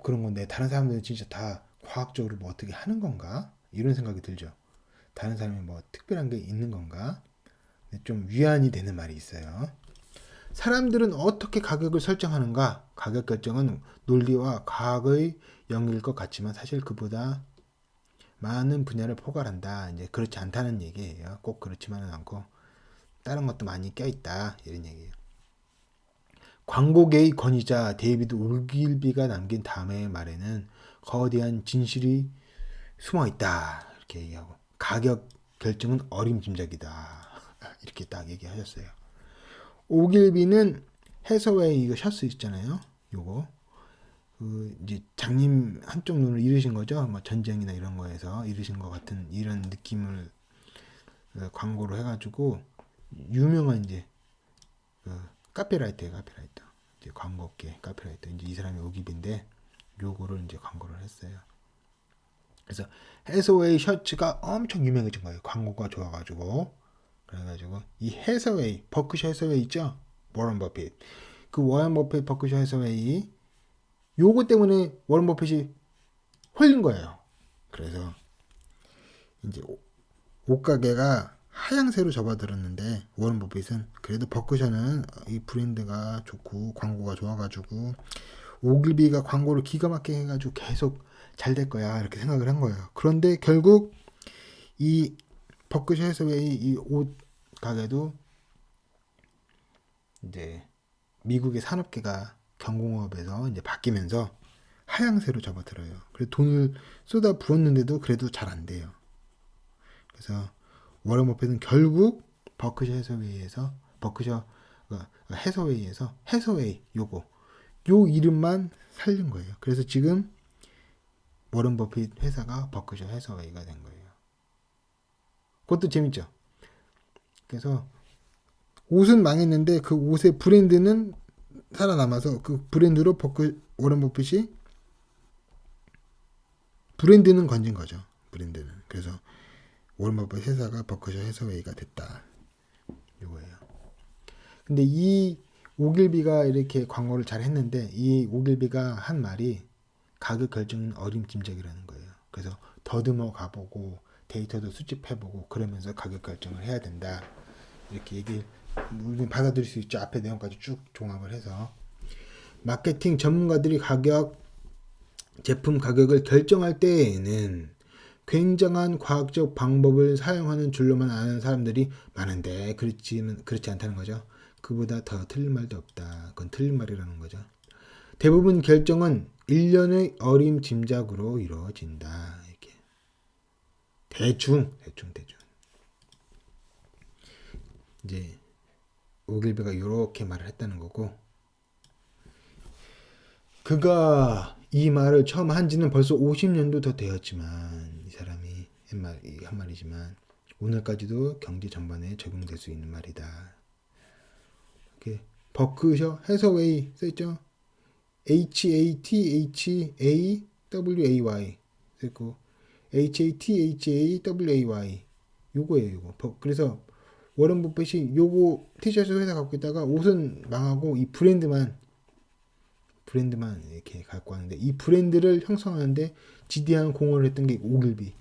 그런 건데, 다른 사람들은 진짜 다 과학적으로 뭐 어떻게 하는 건가? 이런 생각이 들죠. 다른 사람이 뭐 특별한 게 있는 건가? 좀 위안이 되는 말이 있어요. 사람들은 어떻게 가격을 설정하는가? 가격 결정은 논리와 과학의 영역일 것 같지만 사실 그보다 많은 분야를 포괄한다. 이제 그렇지 않다는 얘기예요. 꼭 그렇지만은 않고 다른 것도 많이 껴있다. 이런 얘기예요. 광고계의 권위자 데이비드 올길비가 남긴 다음의 말에는 거대한 진실이 숨어 있다. 이렇게 얘기하고 가격 결정은 어림짐작이다. 이렇게 딱 얘기하셨어요. 오길비는 해서웨이 이거 셔츠 있잖아요. 요거 이제 장님 한쪽 눈을 잃으신 거죠. 뭐 전쟁이나 이런 거에서 잃으신 것 같은 이런 느낌을 광고로 해가지고 유명한 이제 카피라이터예요. 카피라이터. 이제 광고계 카피라이터. 이제 이 사람이 오길비인데 요거를 이제 광고를 했어요. 그래서 해서웨이 셔츠가 엄청 유명해진 거예요. 광고가 좋아가지고. 그래가지고 이 해서웨이 버크셔 해서웨이 있죠. 워런 버핏. 그 워런 버핏 버크셔 해서웨이 요거 때문에 워런 버핏이 홀린 거예요. 그래서 이제 옷가게가 하향세로 접어들었는데 워런 버핏은 그래도 버크셔는 이 브랜드가 좋고 광고가 좋아가지고 오글비가 광고를 기가 막히게 해가지고 계속 잘 될 거야 이렇게 생각을 한 거예요. 그런데 결국 이 버크셔 해서웨이 이 옷 가게도 이제 미국의 산업계가 경공업에서 이제 바뀌면서 하향세로 접어들어요. 그래서 돈을 쏟아 부었는데도 그래도 잘 안 돼요. 그래서 워런 버핏은 결국 버크셔 해서웨이에서 버크셔 해서웨이에서 해서웨이 요거 요 이름만 살린 거예요. 그래서 지금 워런 버핏 회사가 버크셔 해서웨이가 된 거예요. 그것도 재밌죠. 그래서 옷은 망했는데 그 옷의 브랜드는 살아남아서 그 브랜드로 워런 버핏이 브랜드는 건진 거죠. 브랜드는. 그래서 워런 버핏 회사가 버크셔 해서웨이가 됐다. 이거예요. 근데 이 오길비가 이렇게 광고를 잘 했는데 이 오길비가 한 말이 가격 결정은 어림짐작이라는 거예요. 그래서 더듬어 가보고 데이터도 수집해보고 그러면서 가격 결정을 해야 된다. 이렇게 얘기 우리는 받아들일 수 있죠. 앞에 내용까지 쭉 종합을 해서 마케팅 전문가들이 제품 가격을 결정할 때에는 굉장한 과학적 방법을 사용하는 줄로만 아는 사람들이 많은데 그렇지 않다는 거죠. 그보다 더 틀린 말도 없다. 그건 틀린 말이라는 거죠. 대부분 결정은 일련의 어림짐작으로 이루어진다. 이렇게 대충 이제 오길비가 이렇게 말을 했다는 거고 그가 이 말을 처음 한 지는 벌써 50년도 더 되었지만 이 사람이 한 말이지만 오늘까지도 경제 전반에 적용될 수 있는 말이다. 이렇게 버크셔 해서웨이 써있죠. HATHAWAY 쓰고 HATHAWAY 요거예요. 요거. 그래서 워런 버핏이 요거 티셔츠 회사 갖고 있다가 옷은 망하고 이 브랜드만 이렇게 갖고 왔는데 이 브랜드를 형성하는데 지대한 공헌을 했던 게 오길비.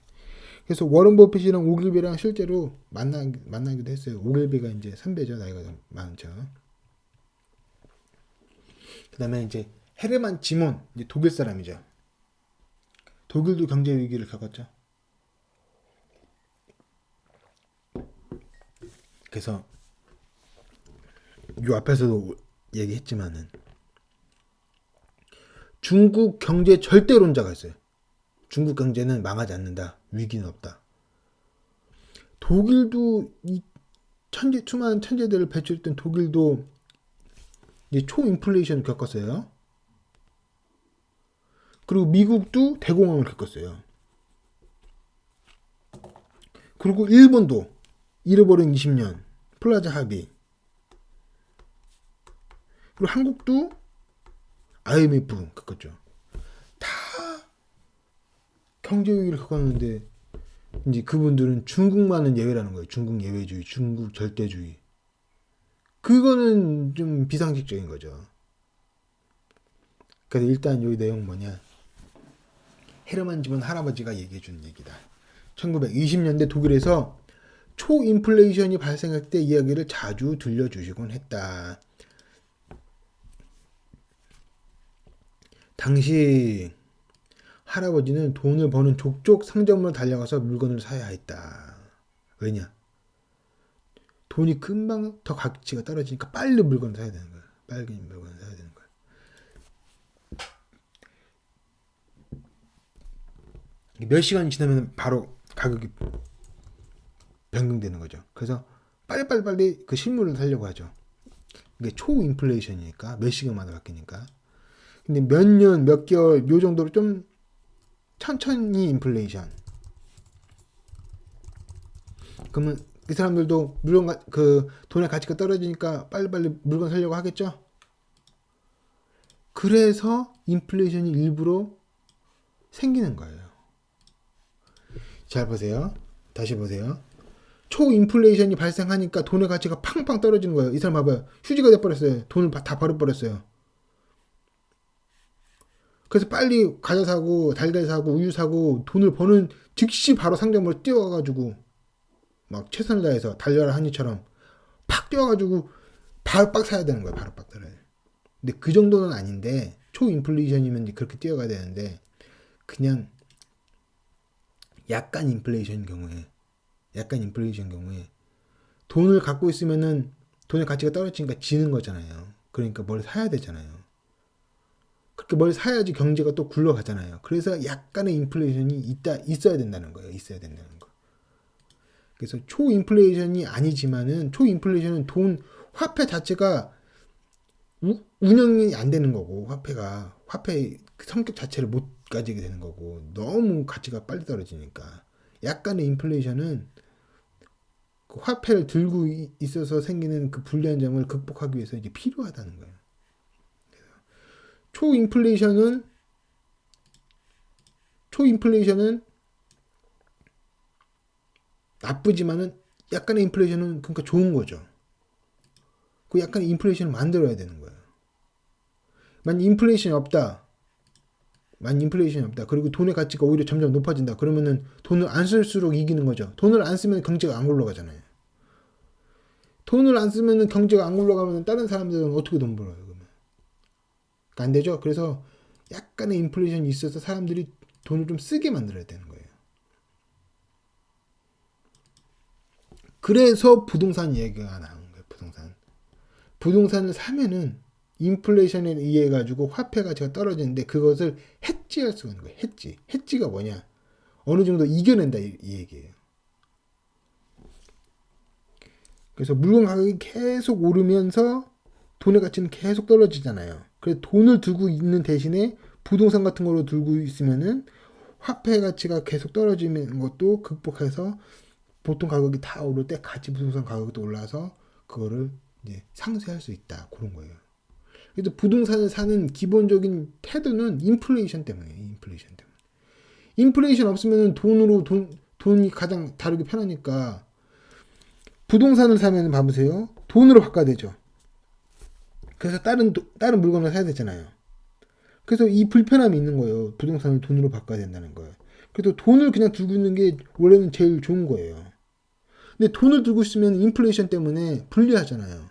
그래서 워런 버핏이랑 오길비랑 실제로 만나기도 했어요. 오길비가 이제 선배죠. 나이가 많죠. 그 다음에 이제 헤르만 지몬, 이제 독일 사람이죠. 독일도 경제 위기를 겪었죠. 그래서 요 앞에서도 얘기했지만은 중국 경제 절대론자가 있어요. 중국 경제는 망하지 않는다. 위기는 없다. 독일도 이 수많은 천재들을 배출했던 독일도 이제 초인플레이션을 겪었어요. 그리고 미국도 대공황을 겪었어요. 그리고 일본도 잃어버린 20년 플라자 합의. 그리고 한국도 IMF 겪었죠. 다 경제 위기를 겪었는데 이제 그분들은 중국만은 예외라는 거예요. 중국 예외주의, 중국 절대주의. 그거는 좀 비상식적인 거죠. 그래서 일단 이 내용 뭐냐? 헤르만 지본 할아버지가 얘기해 준 얘기다. 1920년대 독일에서 초인플레이션이 발생할 때 이야기를 자주 들려주시곤 했다. 당시 할아버지는 돈을 버는 족족 상점으로 달려가서 물건을 사야 했다. 왜냐? 돈이 금방 더 가치가 떨어지니까 빨리 물건을 사야 되는 거야. 빨리 물건을 사야 되는 거야. 몇 시간이 지나면 바로 가격이 변경되는 거죠. 그래서 빨리 그 실물을 사려고 하죠. 이게 초인플레이션이니까 몇 시간마다 바뀌니까. 근데 몇 년, 몇 개월 요 정도로 좀 천천히 인플레이션. 그러면 이 사람들도 물건 그 돈의 가치가 떨어지니까 빨리빨리 물건 사려고 하겠죠. 그래서 인플레이션이 일부러 생기는 거예요. 잘 보세요. 다시 보세요. 초인플레이션이 발생하니까 돈의 가치가 팡팡 떨어지는 거예요. 이 사람 봐봐요. 휴지가 돼버렸어요. 돈을 다 버려버렸어요. 그래서 빨리 과자 사고 달걀 사고 우유 사고 돈을 버는 즉시 바로 상점으로 뛰어가가지고 막 최선을 다해서 달려라 하니처럼 팍 뛰어가지고 바로 빡 사야 되는 거예요. 바로 빡 들어야 돼. 근데 그 정도는 아닌데 초인플레이션이면 그렇게 뛰어가야 되는데 그냥 약간 인플레이션 경우에 돈을 갖고 있으면은 돈의 가치가 떨어지니까 지는 거잖아요. 그러니까 뭘 사야 되잖아요. 그렇게 뭘 사야지 경제가 또 굴러가잖아요. 그래서 약간의 인플레이션이 있어야 된다는 거예요. 있어야 된다는 거. 그래서 초인플레이션이 아니지만은 초인플레이션은 화폐 자체가 운영이 안 되는 거고 화폐의 성격 자체를 못 가지게 되는 거고 너무 가치가 빨리 떨어지니까 약간의 인플레이션은 그 화폐를 들고 있어서 생기는 그 불리한 점을 극복하기 위해서 이제 필요하다는 거예요. 초인플레이션은 나쁘지만은 약간의 인플레이션은 그러니까 좋은 거죠. 그 약간의 인플레이션을 만들어야 되는 거예요. 만약 인플레이션이 없다. 그리고 돈의 가치가 오히려 점점 높아진다. 그러면은 돈을 안 쓸수록 이기는 거죠. 돈을 안 쓰면 경제가 안 굴러가잖아요. 돈을 안 쓰면 경제가 안 굴러가면 다른 사람들은 어떻게 돈 벌어요? 그러면 안 되죠. 그래서 약간의 인플레이션이 있어서 사람들이 돈을 좀 쓰게 만들어야 되는 거예요. 그래서 부동산 얘기가 나오는 거예요. 부동산을 사면은 인플레이션에 의해 가지고 화폐 가치가 떨어지는데 그것을 해지할 수가 있는 거예요. 해지가 뭐냐? 어느 정도 이겨낸다 이 얘기예요. 그래서 물건 가격이 계속 오르면서 돈의 가치는 계속 떨어지잖아요. 그래서 돈을 들고 있는 대신에 부동산 같은 거로 들고 있으면은 화폐 가치가 계속 떨어지는 것도 극복해서 보통 가격이 다 오를 때 같이 부동산 가격도 올라서 그거를 이제 상쇄할 수 있다. 그런 거예요. 그래서 부동산을 사는 기본적인 태도는 인플레이션 때문이에요. 인플레이션 없으면 돈이 가장 다루기 편하니까 부동산을 사면 봐보세요. 돈으로 바꿔야 되죠. 그래서 다른 물건을 사야 되잖아요. 그래서 이 불편함이 있는 거예요. 부동산을 돈으로 바꿔야 된다는 거예요. 그래서 돈을 그냥 들고 있는 게 원래는 제일 좋은 거예요. 근데 돈을 들고 있으면 인플레이션 때문에 불리하잖아요.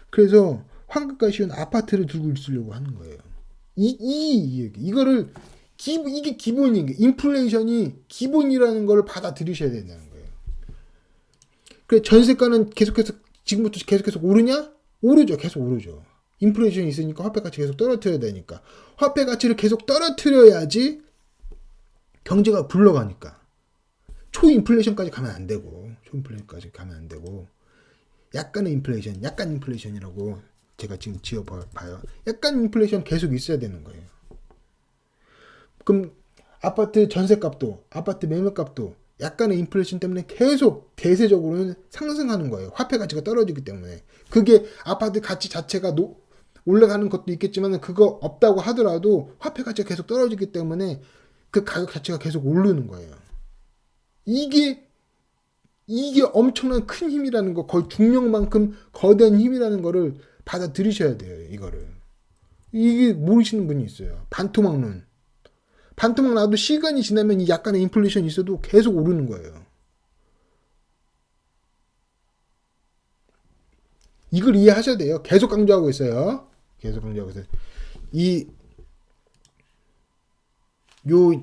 그래서 환급가 쉬운 아파트를 들고 있으려고 하는 거예요. 이거를 이게 기본인 게 인플레이션이 기본이라는 걸 받아들이셔야 된다는 거예요. 그래 전세가는 지금부터 계속해서 오르냐? 오르죠. 계속 오르죠. 인플레이션이 있으니까 화폐 가치 계속 떨어뜨려야 되니까. 화폐 가치를 계속 떨어뜨려야지 경제가 굴러가니까. 초인플레이션까지 가면 안 되고. 초인플레이션까지 가면 안 되고. 약간의 인플레이션, 약간 인플레이션이라고 제가 지금 지어봐요. 약간 인플레이션 계속 있어야 되는 거예요. 그럼 아파트 전세값도, 아파트 매매값도 약간의 인플레이션 때문에 계속 대세적으로는 상승하는 거예요. 화폐 가치가 떨어지기 때문에. 그게 아파트 가치 자체가 올라가는 것도 있겠지만 그거 없다고 하더라도 화폐 가치가 계속 떨어지기 때문에 그 가격 자체가 계속 오르는 거예요. 이게 엄청난 큰 힘이라는 거, 거의 중력만큼 거대한 힘이라는 거를 받아들이셔야 돼요. 이거를. 이게 모르시는 분이 있어요. 반토막론. 반토막 나도 시간이 지나면 이 약간의 인플레이션이 있어도 계속 오르는 거예요. 이걸 이해하셔야 돼요. 계속 강조하고 있어요. 계속 강조하고 있어요.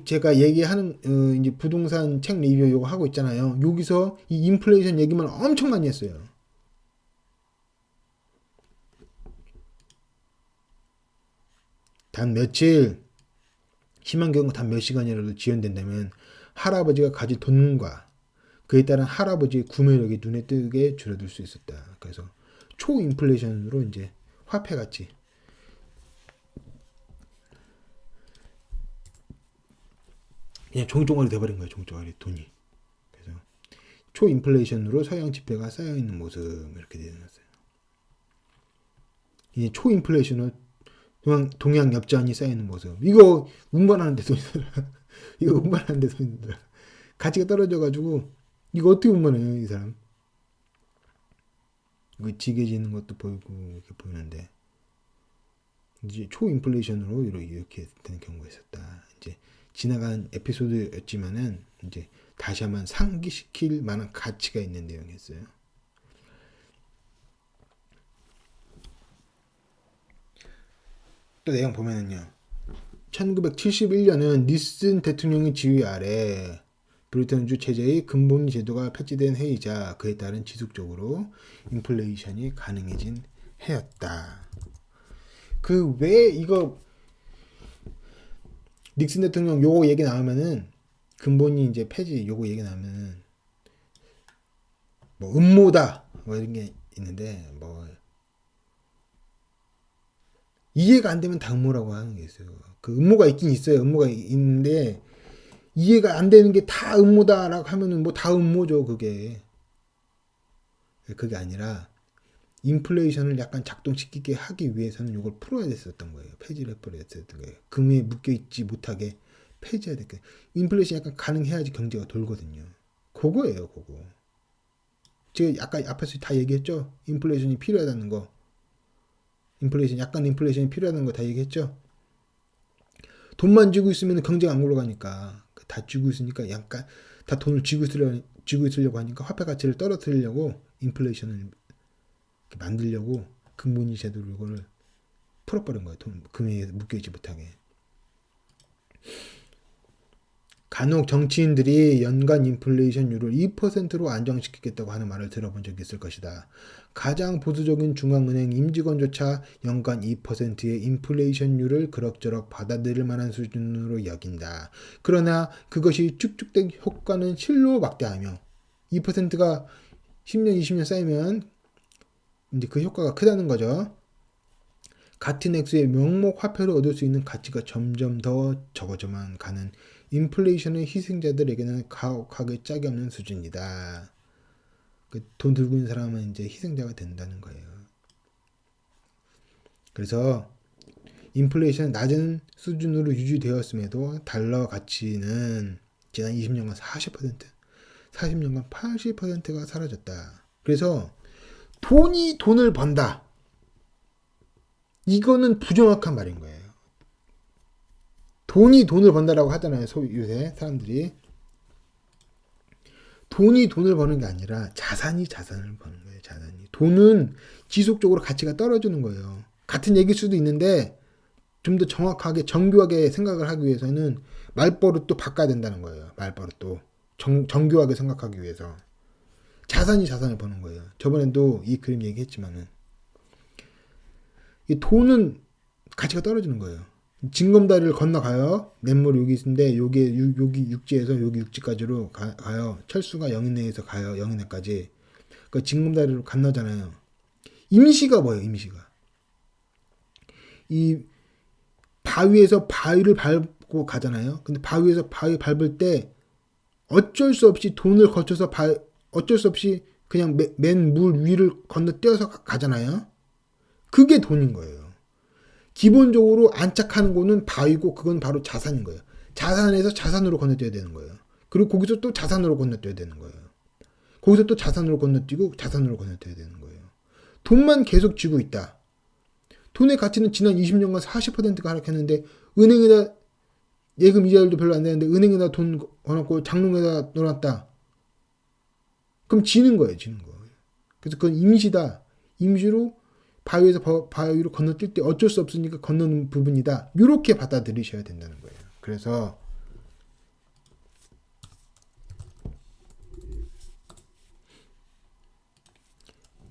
제가 얘기하는 이제 부동산 책 리뷰 요거 하고 있잖아요. 여기서 이 인플레이션 얘기만 엄청 많이 했어요. 단 며칠, 심한 경우 단 몇 시간이라도 지연된다면 할아버지가 가진 돈과 그에 따른 할아버지의 구매력이 눈에 띄게 줄어들 수 있었다. 그래서 초인플레이션으로 이제 화폐 가치 그냥 종이종아리 돼버린 거예요. 종이종아리 돈이. 그래서 초인플레이션으로 서양 지폐가 쌓여 있는 모습 이렇게 되어놨어요. 이제 초인플레이션으로 동양 엽전이 쌓여 있는 모습. 이거 운반하는데 돈이 들어. 이거 운반하는데 돈이 들어. 가치가 떨어져가지고 이거 어떻게 운반해요, 이 사람? 이거 지게지는 것도 보이고 이렇게 보이는데 이제 초인플레이션으로 이렇게 되는 경우가 있었다. 이제 지나간 에피소드였지만은 이제 다시 한번 상기시킬 만한 가치가 있는 내용이었어요. 또 내용 보면은요. 1971년은 니슨 대통령의 지휘 아래 브리턴주 체제의 근본 제도가 폐지된 해이자 그에 따른 지속적으로 인플레이션이 가능해진 해였다. 그 왜 이거 닉슨 대통령 요거 얘기 나오면은 근본이 이제 폐지 요거 얘기 나오면은 뭐 음모다 뭐 이런 게 있는데 뭐 이해가 안 되면 다 음모라고 하는 게 있어요. 그 음모가 있긴 있어요. 음모가 있는데 이해가 안 되는 게 다 음모다라고 하면은 뭐 다 음모죠. 그게 아니라 인플레이션을 약간 작동시키게 하기 위해서는 이걸 풀어야 됐었던 거예요. 폐지를 해버려야 됐었던 거예요. 금에 묶여있지 못하게 폐지해야 될 거예요. 인플레이션이 약간 가능해야지 경제가 돌거든요. 그거예요. 그거. 제가 아까 앞에서 다 얘기했죠. 인플레이션이 필요하다는 거. 약간 인플레이션이 필요하다는 거 다 얘기했죠. 돈만 쥐고 있으면 경제가 안 굴러가니까 다 쥐고 있으니까 약간 다 돈을 쥐고 있으려고 하니까 화폐 가치를 떨어뜨리려고 인플레이션을 만들려고 근본이 제도로 이거를 풀어버린 거예요. 금에 묶여있지 못하게. 간혹 정치인들이 연간 인플레이션율을 2%로 안정시키겠다고 하는 말을 들어본 적이 있을 것이다. 가장 보수적인 중앙은행 임직원조차 연간 2%의 인플레이션율을 그럭저럭 받아들일 만한 수준으로 여긴다. 그러나 그것이 축적된 효과는 실로 막대하며 2%가 10년, 20년 쌓이면 이제 그 효과가 크다는 거죠. 같은 액수의 명목 화폐로 얻을 수 있는 가치가 점점 더 적어져만 가는 인플레이션의 희생자들에게는 가혹하게 짝이 없는 수준이다. 돈 들고 있는 사람은 이제 희생자가 된다는 거예요. 그래서 인플레이션 낮은 수준으로 유지되었음에도 달러 가치는 지난 20년간 40년간 80%가 사라졌다. 그래서 돈이 돈을 번다. 이거는 부정확한 말인 거예요. 돈이 돈을 번다라고 하잖아요. 요새 사람들이. 돈이 돈을 버는 게 아니라 자산이 자산을 버는 거예요. 자산이. 돈은 지속적으로 가치가 떨어지는 거예요. 같은 얘기일 수도 있는데 좀 더 정확하게 정교하게 생각을 하기 위해서는 말버릇도 바꿔야 된다는 거예요. 말버릇도. 정교하게 생각하기 위해서. 자산이 자산을 버는 거예요. 저번에도 이 그림 얘기했지만은 이 돈은 가치가 떨어지는 거예요. 징검다리를 건너가요. 냇물이 여기 있는데 여기 육지에서 여기 육지까지로 가요. 철수가 영인내에서 가요. 영인내까지. 그 징검다리로 건너잖아요. 임시가 뭐예요? 임시가. 이 바위에서 바위를 밟고 가잖아요. 근데 바위에서 바위 밟을 때 어쩔 수 없이 돈을 거쳐서 어쩔 수 없이 그냥 맨 물 위를 건너뛰어서 가잖아요. 그게 돈인 거예요. 기본적으로 안착하는 거는 바위고 그건 바로 자산인 거예요. 자산에서 자산으로 건너뛰어야 되는 거예요. 그리고 거기서 또 자산으로 건너뛰어야 되는 거예요. 거기서 또 자산으로 건너뛰고 자산으로 건너뛰어야 되는 거예요. 돈만 계속 쥐고 있다. 돈의 가치는 지난 20년간 40%가 하락했는데 은행에다 예금 이자율도 별로 안 되는데 은행에다 돈 걸어놓고 장롱에다 넣어놨다. 그럼 지는 거예요. 지는 거. 그래서 그건 임시다. 임시로 바위에서 바위로 건너뛸 때 어쩔 수 없으니까 건너는 부분이다. 이렇게 받아들이셔야 된다는 거예요. 그래서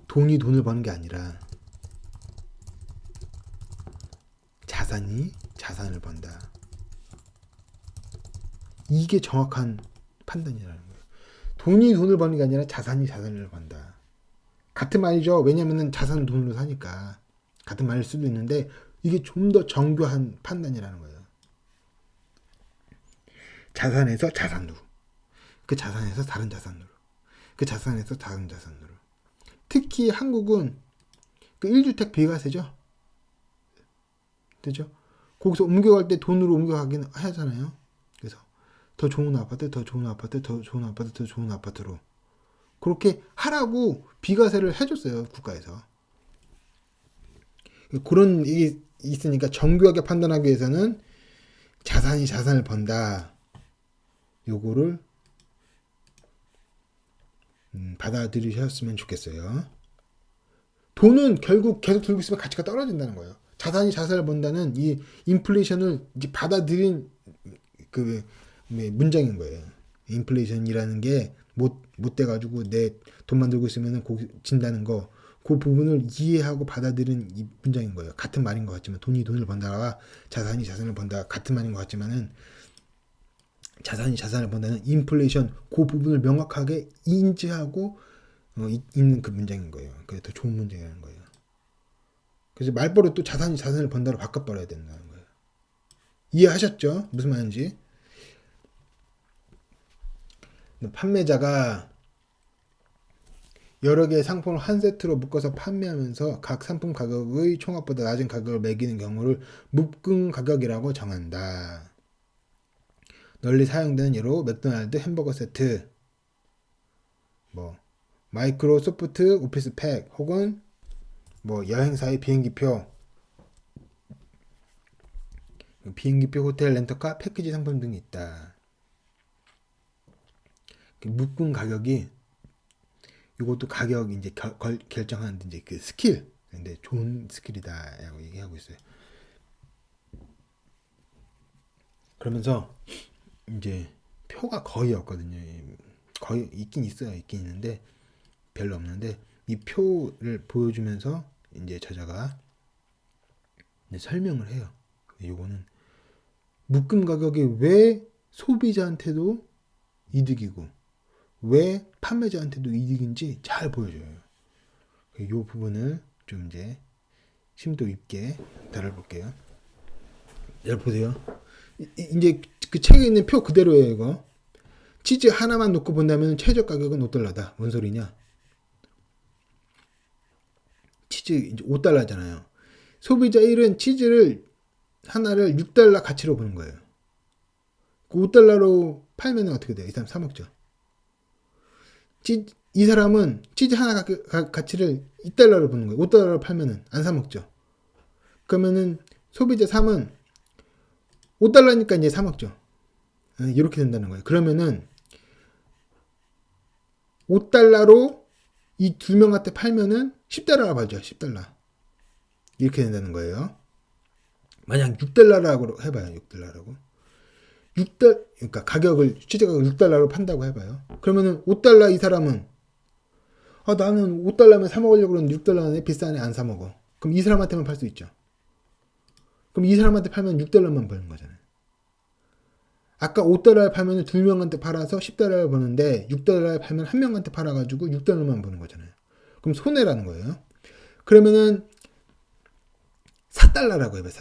돈이 돈을 버는 게 아니라 자산이 자산을 번다. 이게 정확한 판단이라는 거예요. 돈이 돈을 버는 게 아니라 자산이 자산을 번다. 같은 말이죠. 왜냐면은 자산은 돈으로 사니까. 같은 말일 수도 있는데 이게 좀 더 정교한 판단이라는 거예요. 자산에서 자산으로. 그 자산에서 다른 자산으로. 그 자산에서 다른 자산으로. 특히 한국은 그 1주택 비과세죠. 되죠? 거기서 옮겨갈 때 돈으로 옮겨가긴 하잖아요. 그래서 더 좋은 아파트, 더 좋은 아파트, 더 좋은 아파트, 더 좋은 아파트로. 그렇게 하라고 비과세를 해줬어요. 국가에서. 그런 일이 있으니까 정교하게 판단하기 위해서는 자산이 자산을 번다. 요거를 받아들이셨으면 좋겠어요. 돈은 결국 계속 들고 있으면 가치가 떨어진다는 거예요. 자산이 자산을 번다는 이 인플레이션을 이제 받아들인 그 문장인 거예요. 인플레이션이라는 게 못 돼가지고 내 돈만 들고 있으면 진다는 거, 그 부분을 이해하고 받아들인 이 문장인 거예요. 같은 말인 것 같지만 돈이 돈을 번다와 자산이 자산을 번다 같은 말인 것 같지만은 자산이 자산을 번다는 인플레이션 그 부분을 명확하게 인지하고 있는 그 문장인 거예요. 그게 더 좋은 문장이라는 거예요. 그래서 말버릇 또 자산이 자산을 번다로 바꿔버려야 된다는 거예요. 이해하셨죠? 무슨 말인지. 판매자가 여러 개의 상품을 한 세트로 묶어서 판매하면서 각 상품 가격의 총합보다 낮은 가격을 매기는 경우를 묶음 가격이라고 정한다. 널리 사용되는 예로 맥도날드 햄버거 세트, 마이크로소프트 오피스 팩, 혹은 여행사의 비행기표, 호텔 렌터카 패키지 상품 등이 있다. 묶음 가격이 이것도 가격 이제 결정하는 이제 그 스킬, 근데 좋은 스킬이다라고 얘기하고 있어요. 그러면서 이제 표가 거의 없거든요. 거의 있긴 있어요. 있긴 있는데 별로 없는데 이 표를 보여주면서 이제 저자가 이제 설명을 해요. 요거는 묶음 가격이 왜 소비자한테도 이득이고 왜 판매자한테도 이득인지 잘 보여줘요. 이 부분을 좀 이제 심도 있게 다뤄볼게요. 잘 보세요. 이제 그 책에 있는 표 그대로예요. 이거 치즈 하나만 놓고 본다면 최저 가격은 $5다. 뭔 소리냐? 치즈 이제 $5잖아요. 소비자 1은 치즈를 하나를 $6 가치로 보는 거예요. 그 $5로 팔면 어떻게 돼요? 이 사람 사 먹죠. 이 사람은 치즈 하나 가치를 $2로 보는 거예요. $5로 팔면은 안 사 먹죠. 그러면은 소비자 3은 $5니까 이제 사 먹죠. 이렇게 된다는 거예요. 그러면은 $5로 이 두 명한테 팔면은 $10로 팔죠. $10. 이렇게 된다는 거예요. 만약 $6라고 해봐요. $6라고. 그러니까 가격을, 취재 가격을 $6로 판다고 해봐요. 그러면은 $5 이 사람은, 나는 $5면 사 먹으려고 그러는데 $6네 비싸네 안 사 먹어. 그럼 이 사람한테만 팔 수 있죠. 그럼 이 사람한테 팔면 6달러만 버는 거잖아요. 아까 5달러에 팔면 2명한테 팔아서 10달러를 버는데 6달러에 팔면 1명한테 팔아가지고 6달러만 버는 거잖아요. 그럼 손해라는 거예요. 그러면은 4달러라고 해봐요.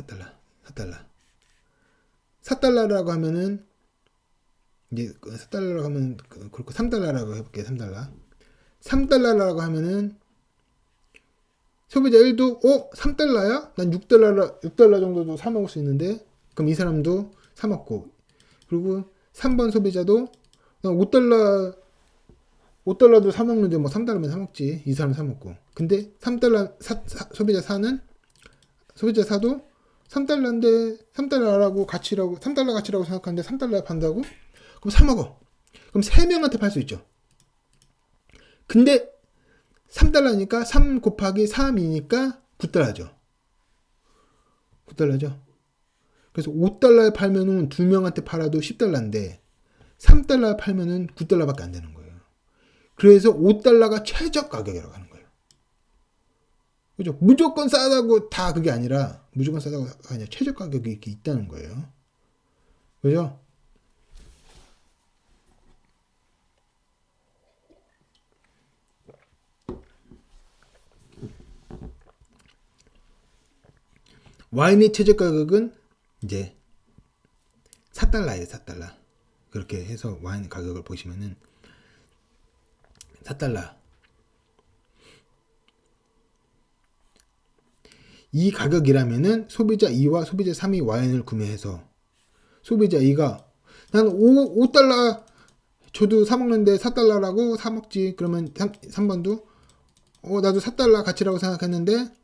4달러라고 하면은 이제 4달러라고 하면 그렇고 3달러라고 해볼게요. 3달러라고 하면은 소비자 1도 3달러야? 난 6달러 정도도 사 먹을 수 있는데 그럼 이 사람도 사 먹고 그리고 3번 소비자도 5달러도 사 먹는데 뭐 3달러면 사 먹지. 이 사람 사 먹고. 근데 3달러 소비자 사도 3달러인데 3달러라고 가치라고 3달러 가치라고 생각하는데 3달러에 판다고? 그럼 사 먹어. 그럼 3명한테 팔 수 있죠. 근데 3달러니까 3 곱하기 3이니까 9달러죠. 9달러죠. 그래서 5달러에 팔면은 2명한테 팔아도 10달러인데 3달러에 팔면은 9달러밖에 안 되는 거예요. 그래서 5달러가 최저 가격이라고 하는 거예요. 그죠? 무조건 싸다고 다 그게 아니라 무조건 싸다고 아니라 최저 가격이 이렇게 있다는 거예요. 그죠? 와인의 최저 가격은 이제 4달러예요. 4달러. 그렇게 해서 와인 가격을 보시면은 4달러. 이 가격이라면은 소비자 2와 소비자 3이 와인을 구매해서 소비자 2가 난 5달러 저도 사 먹는데 4달러라고 사 먹지. 그러면 3번도 나도 4달러 가치라고 생각했는데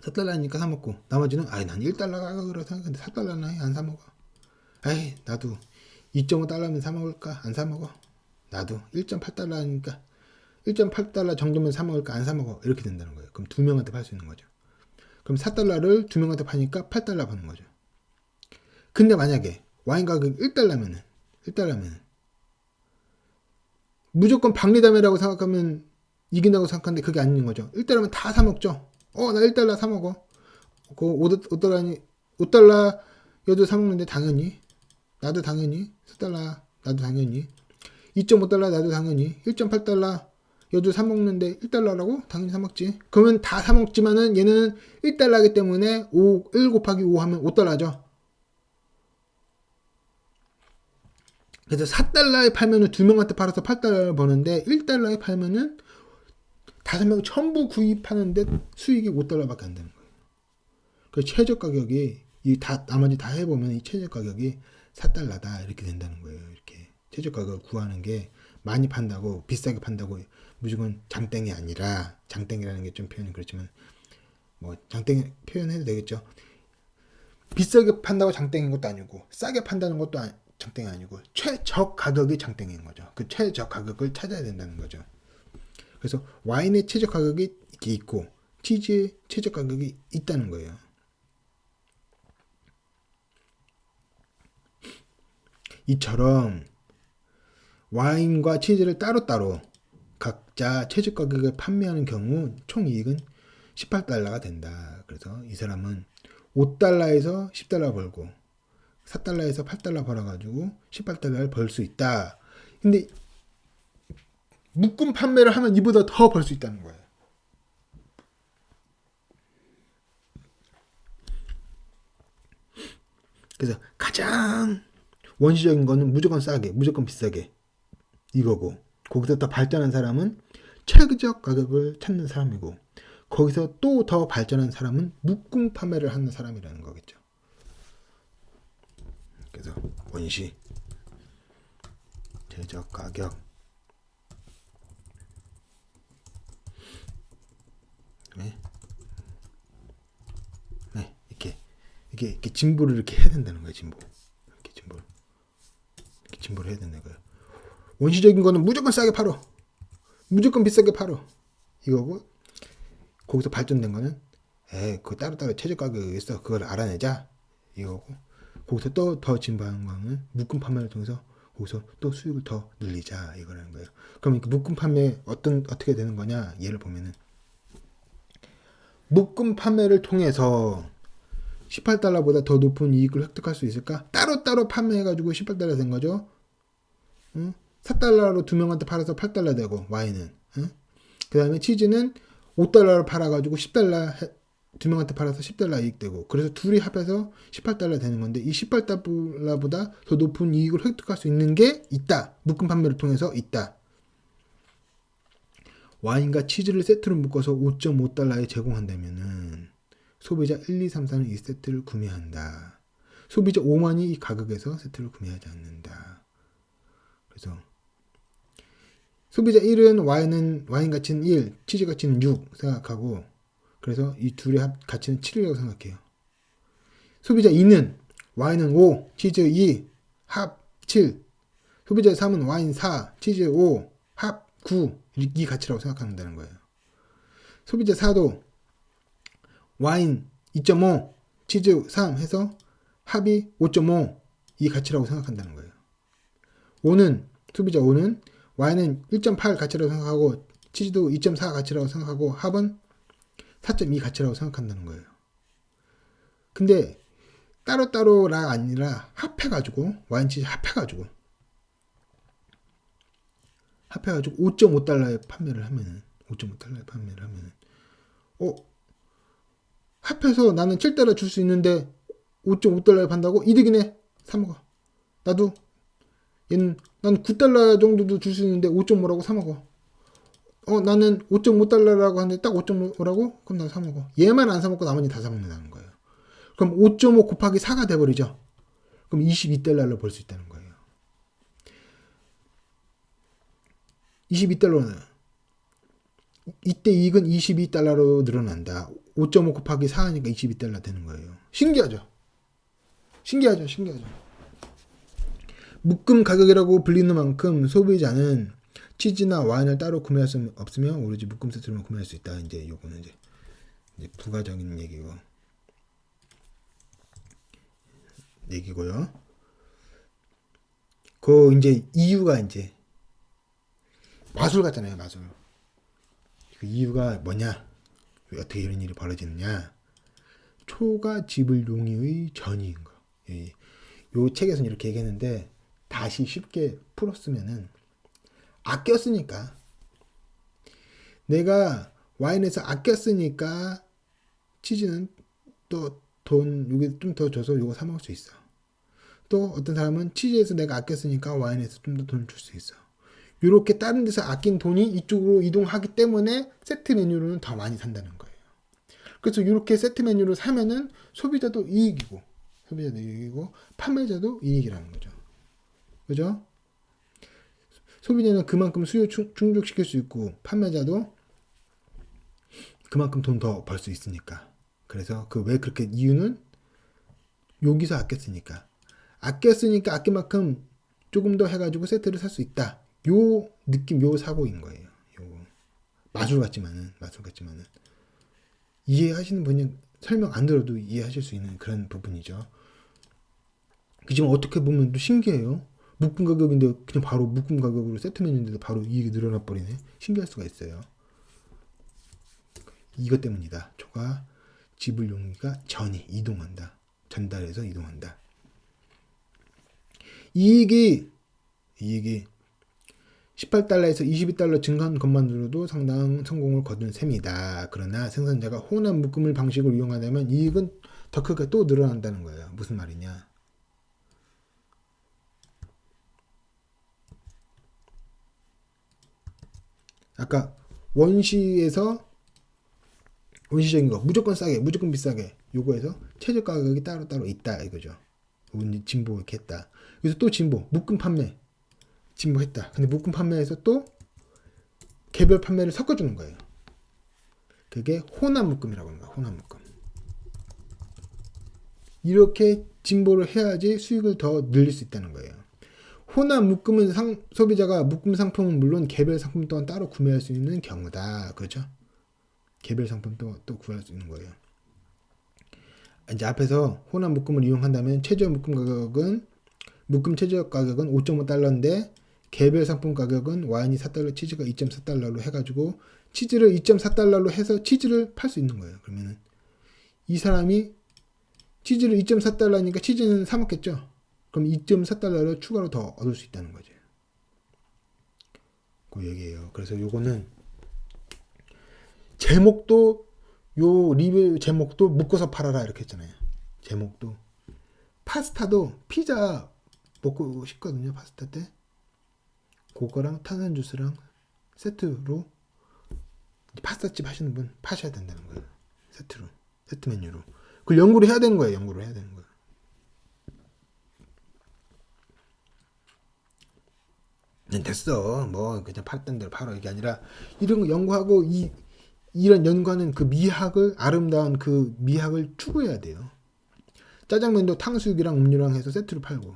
4달러니까 사 먹고 나머지는 난 1달러 가격으로 생각했는데 4달러나 안 사 먹어. 나도 2.5달러면 사 먹을까? 안 사 먹어. 나도 1.8달러니까 1.8달러 정도면 사 먹을까? 안 사 먹어. 이렇게 된다는 거예요. 그럼 2명한테 팔 수 있는 거죠. 그럼 4달러를 2명한테 파니까 8달러 버는 거죠. 근데 만약에 와인 가격이 1달러면은 무조건 박리담회라고 생각하면 이긴다고 생각하는데 그게 아닌 거죠. 1달러면 다 사 먹죠. 나 1달러 사 먹어. 그 5달러여도 사 먹는데 당연히 나도 당연히 4달러 나도 당연히 2.5달러 나도 당연히 1.8달러 여도 사 먹는데 1달러라고 당연히 사 먹지. 그러면 다 사 먹지만은 얘는 1달러이기 때문에 1 곱하기 5 하면 5달러죠. 그래서 4달러에 팔면은 2명한테 팔아서 8달러를 버는데 1달러에 팔면은 5명 전부 구입하는데 수익이 5달러밖에 안 되는 거예요. 그 최저 가격이 나머지 다 해보면 이 최저 가격이 4달러다 이렇게 된다는 거예요. 이렇게 최저 가격을 구하는 게 많이 판다고 비싸게 판다고 무조건 장땡이 아니라 장땡이라는 게 좀 표현이 그렇지만 뭐 장땡 표현해도 되겠죠. 비싸게 판다고 장땡인 것도 아니고 싸게 판다는 것도 장땡이 아니고 최저 가격이 장땡인 거죠. 그 최저 가격을 찾아야 된다는 거죠. 그래서 와인의 최저 가격이 이렇게 있고 치즈의 최저 가격이 있다는 거예요. 이처럼 와인과 치즈를 따로따로 각자 최저 가격에 판매하는 경우 총이익은 18달러가 된다. 그래서 이 사람은 5달러에서 10달러 벌고 4달러에서 8달러 벌어가지고 18달러를 벌 수 있다. 근데 묶음 판매를 하면 이보다 더 벌 수 있다는 거예요. 그래서 가장 원시적인 거는 무조건 싸게, 무조건 비싸게 이거고 거기서 더 발전한 사람은 최저 가격을 찾는 사람이고 거기서 또 더 발전한 사람은 묶음 판매를 하는 사람이라는 거겠죠. 그래서 원시, 최저 가격, 이렇게 진보를 이렇게 해야 된다는 거예요. 진보를 해야 된다는 거예요. 원시적인 거는 무조건 싸게 팔어, 무조건 비싸게 팔어 이거고 거기서 발전된 거는 그거 따로따로 최저 가격이 있어 그걸 알아내자 이거고 거기서 또 더 진보한 거는 묶음 판매를 통해서 거기서 또 수익을 더 늘리자 이거라는 거예요. 그럼 묶음 판매 어떻게 되는 거냐 예를 보면은 묶음 판매를 통해서 18달러보다 더 높은 이익을 획득할 수 있을까? 따로따로 판매해가지고 18달러 된 거죠. 응? 4달러로 두 명한테 팔아서 8달러 되고 와인은. 응? 그 다음에 치즈는 5달러로 팔아가지고 10달러 두 명한테 팔아서 10달러 이익 되고, 그래서 둘이 합해서 18달러 되는 건데, 이 18달러보다 더 높은 이익을 획득할 수 있는 게 있다. 묶음 판매를 통해서 있다. 와인과 치즈를 세트로 묶어서 5.5달러에 제공한다면은 소비자 1, 2, 3, 4는 이 세트를 구매한다. 소비자 5만이 이 가격에서 세트를 구매하지 않는다. 그래서 소비자 1은 와인 가치는 1, 치즈 가치는 6 생각하고, 그래서 이 둘의 가치는 7이라고 생각해요. 소비자 2는 와인은 5, 치즈 2, 합 7. 소비자 3은 와인 4, 치즈 5, 합 9. 이 가치라고 생각한다는 거예요. 소비자 4도 와인 2.5, 치즈 3 해서 합이 5.5. 이 가치라고 생각한다는 거예요. 소비자 5는 와인은 1.8 가치라고 생각하고, 치즈도 2.4 가치라고 생각하고, 합은 4.2 가치라고 생각한다는 거예요. 근데 따로따로가 아니라 합해가지고, 와인 치즈 합해가지고 5.5달러에 판매를 하면은, 합해서 나는 7달러 줄 수 있는데 5.5달러에 판다고? 이득이네. 사먹어. 난 9달러 정도도 줄 수 있는데 5.5라고 사먹어. 나는 5.5달러라고 하는데 딱 5.5라고? 그럼 난 사먹어. 얘만 안 사먹고 나머지 다 사먹는다는 거예요. 그럼 5.5 곱하기 4가 돼버리죠. 그럼 22달러를 벌 수 있다는 거예요. 22달러는 이때 이익은 22달러로 늘어난다. 5.5 곱하기 4 하니까 22달러 되는 거예요. 신기하죠? 신기하죠? 묶음 가격이라고 불리는 만큼 소비자는 치즈나 와인을 따로 구매할 수 없으면 오로지 묶음 세트로만 구매할 수 있다. 이제 요거는 이제 부가적인 얘기고요. 그 이제 이유가 이제 마술 같잖아요, 마술. 그 이유가 뭐냐? 어떻게 이런 일이 벌어지느냐? 초가 집을 용의의 전이인 거. 요 책에서는 이렇게 얘기했는데 다시 쉽게 풀었으면은, 아꼈으니까, 내가 와인에서 아꼈으니까 치즈는 또 돈 여기 좀 더 줘서 요거 사 먹을 수 있어. 또 어떤 사람은 치즈에서 내가 아꼈으니까 와인에서 좀 더 돈을 줄 수 있어. 이렇게 다른 데서 아낀 돈이 이쪽으로 이동하기 때문에 세트 메뉴로는 더 많이 산다는 거예요. 그래서 이렇게 세트 메뉴를 사면은 소비자도 이익이고 판매자도 이익이라는 거죠. 그죠? 소비자는 그만큼 수요 충족시킬 수 있고, 판매자도 그만큼 돈 더 벌 수 있으니까. 그래서 왜 그렇게 이유는 여기서 아꼈으니까 아낀 만큼 조금 더 해가지고 세트를 살 수 있다. 요 느낌, 요 사고인 거예요. 요 마술 같지만은 이해하시는 분이 설명 안 들어도 이해하실 수 있는 그런 부분이죠. 그지만 어떻게 보면 또 신기해요. 묶음 가격인데 그냥 바로 묶음 가격으로 세트 메뉴인데도 바로 이익이 늘어나 버리네. 신기할 수가 있어요. 이것 때문이다. 초가 지불 용의가 이동한다. 전달해서 이동한다. 이익이 18달러에서 22달러 증가한 것만으로도 상당한 성공을 거둔 셈이다. 그러나 생산자가 혼합 묶음을 방식을 이용하려면 이익은 더 크게 또 늘어난다는 거예요. 무슨 말이냐? 아까 원시적인 거 무조건 싸게, 무조건 비싸게 요거에서 최저 가격이 따로 있다 이거죠. 진보 이렇게 했다. 그래서 또 진보, 묶음 판매 진보했다. 근데 묶음 판매에서 또 개별 판매를 섞어주는 거예요. 그게 혼합 묶음이라고 하는 거야. 혼합 묶음. 이렇게 진보를 해야지 수익을 더 늘릴 수 있다는 거예요. 혼합 묶음은 소비자가 묶음 상품은 물론 개별 상품 또한 따로 구매할 수 있는 경우다. 그렇죠? 개별 상품 또 구할 수 있는 거예요. 이제 앞에서 혼합 묶음을 이용한다면 묶음 최저 가격은 5.5달러인데 개별 상품 가격은 와인이 4달러, 치즈가 2.4달러로 해가지고 치즈를 2.4달러로 해서 치즈를 팔 수 있는 거예요. 그러면은 이 사람이 치즈를 2.4달러니까 치즈는 사 먹겠죠. 그럼 2.4달러를 추가로 더 얻을 수 있다는 거죠. 그 얘기예요. 그래서 요거는 제목도 요 리뷰 제목도 묶어서 팔아라 이렇게 했잖아요. 제목도 파스타도 피자 먹고 싶거든요. 파스타 때 그거랑 탄산주스랑 세트로 파스타집 하시는 분 파셔야 된다는 거예요. 세트로 세트 메뉴로 그걸 연구를 해야 되는 거예요. 연구를 해야 되는 거예요. 됐어. 뭐 그냥 팔던 대로 팔아 이게 아니라 이런 거 연구하고 이런 연구하는 그 미학을 아름다운 그 미학을 추구해야 돼요. 짜장면도 탕수육이랑 음료랑 해서 세트로 팔고.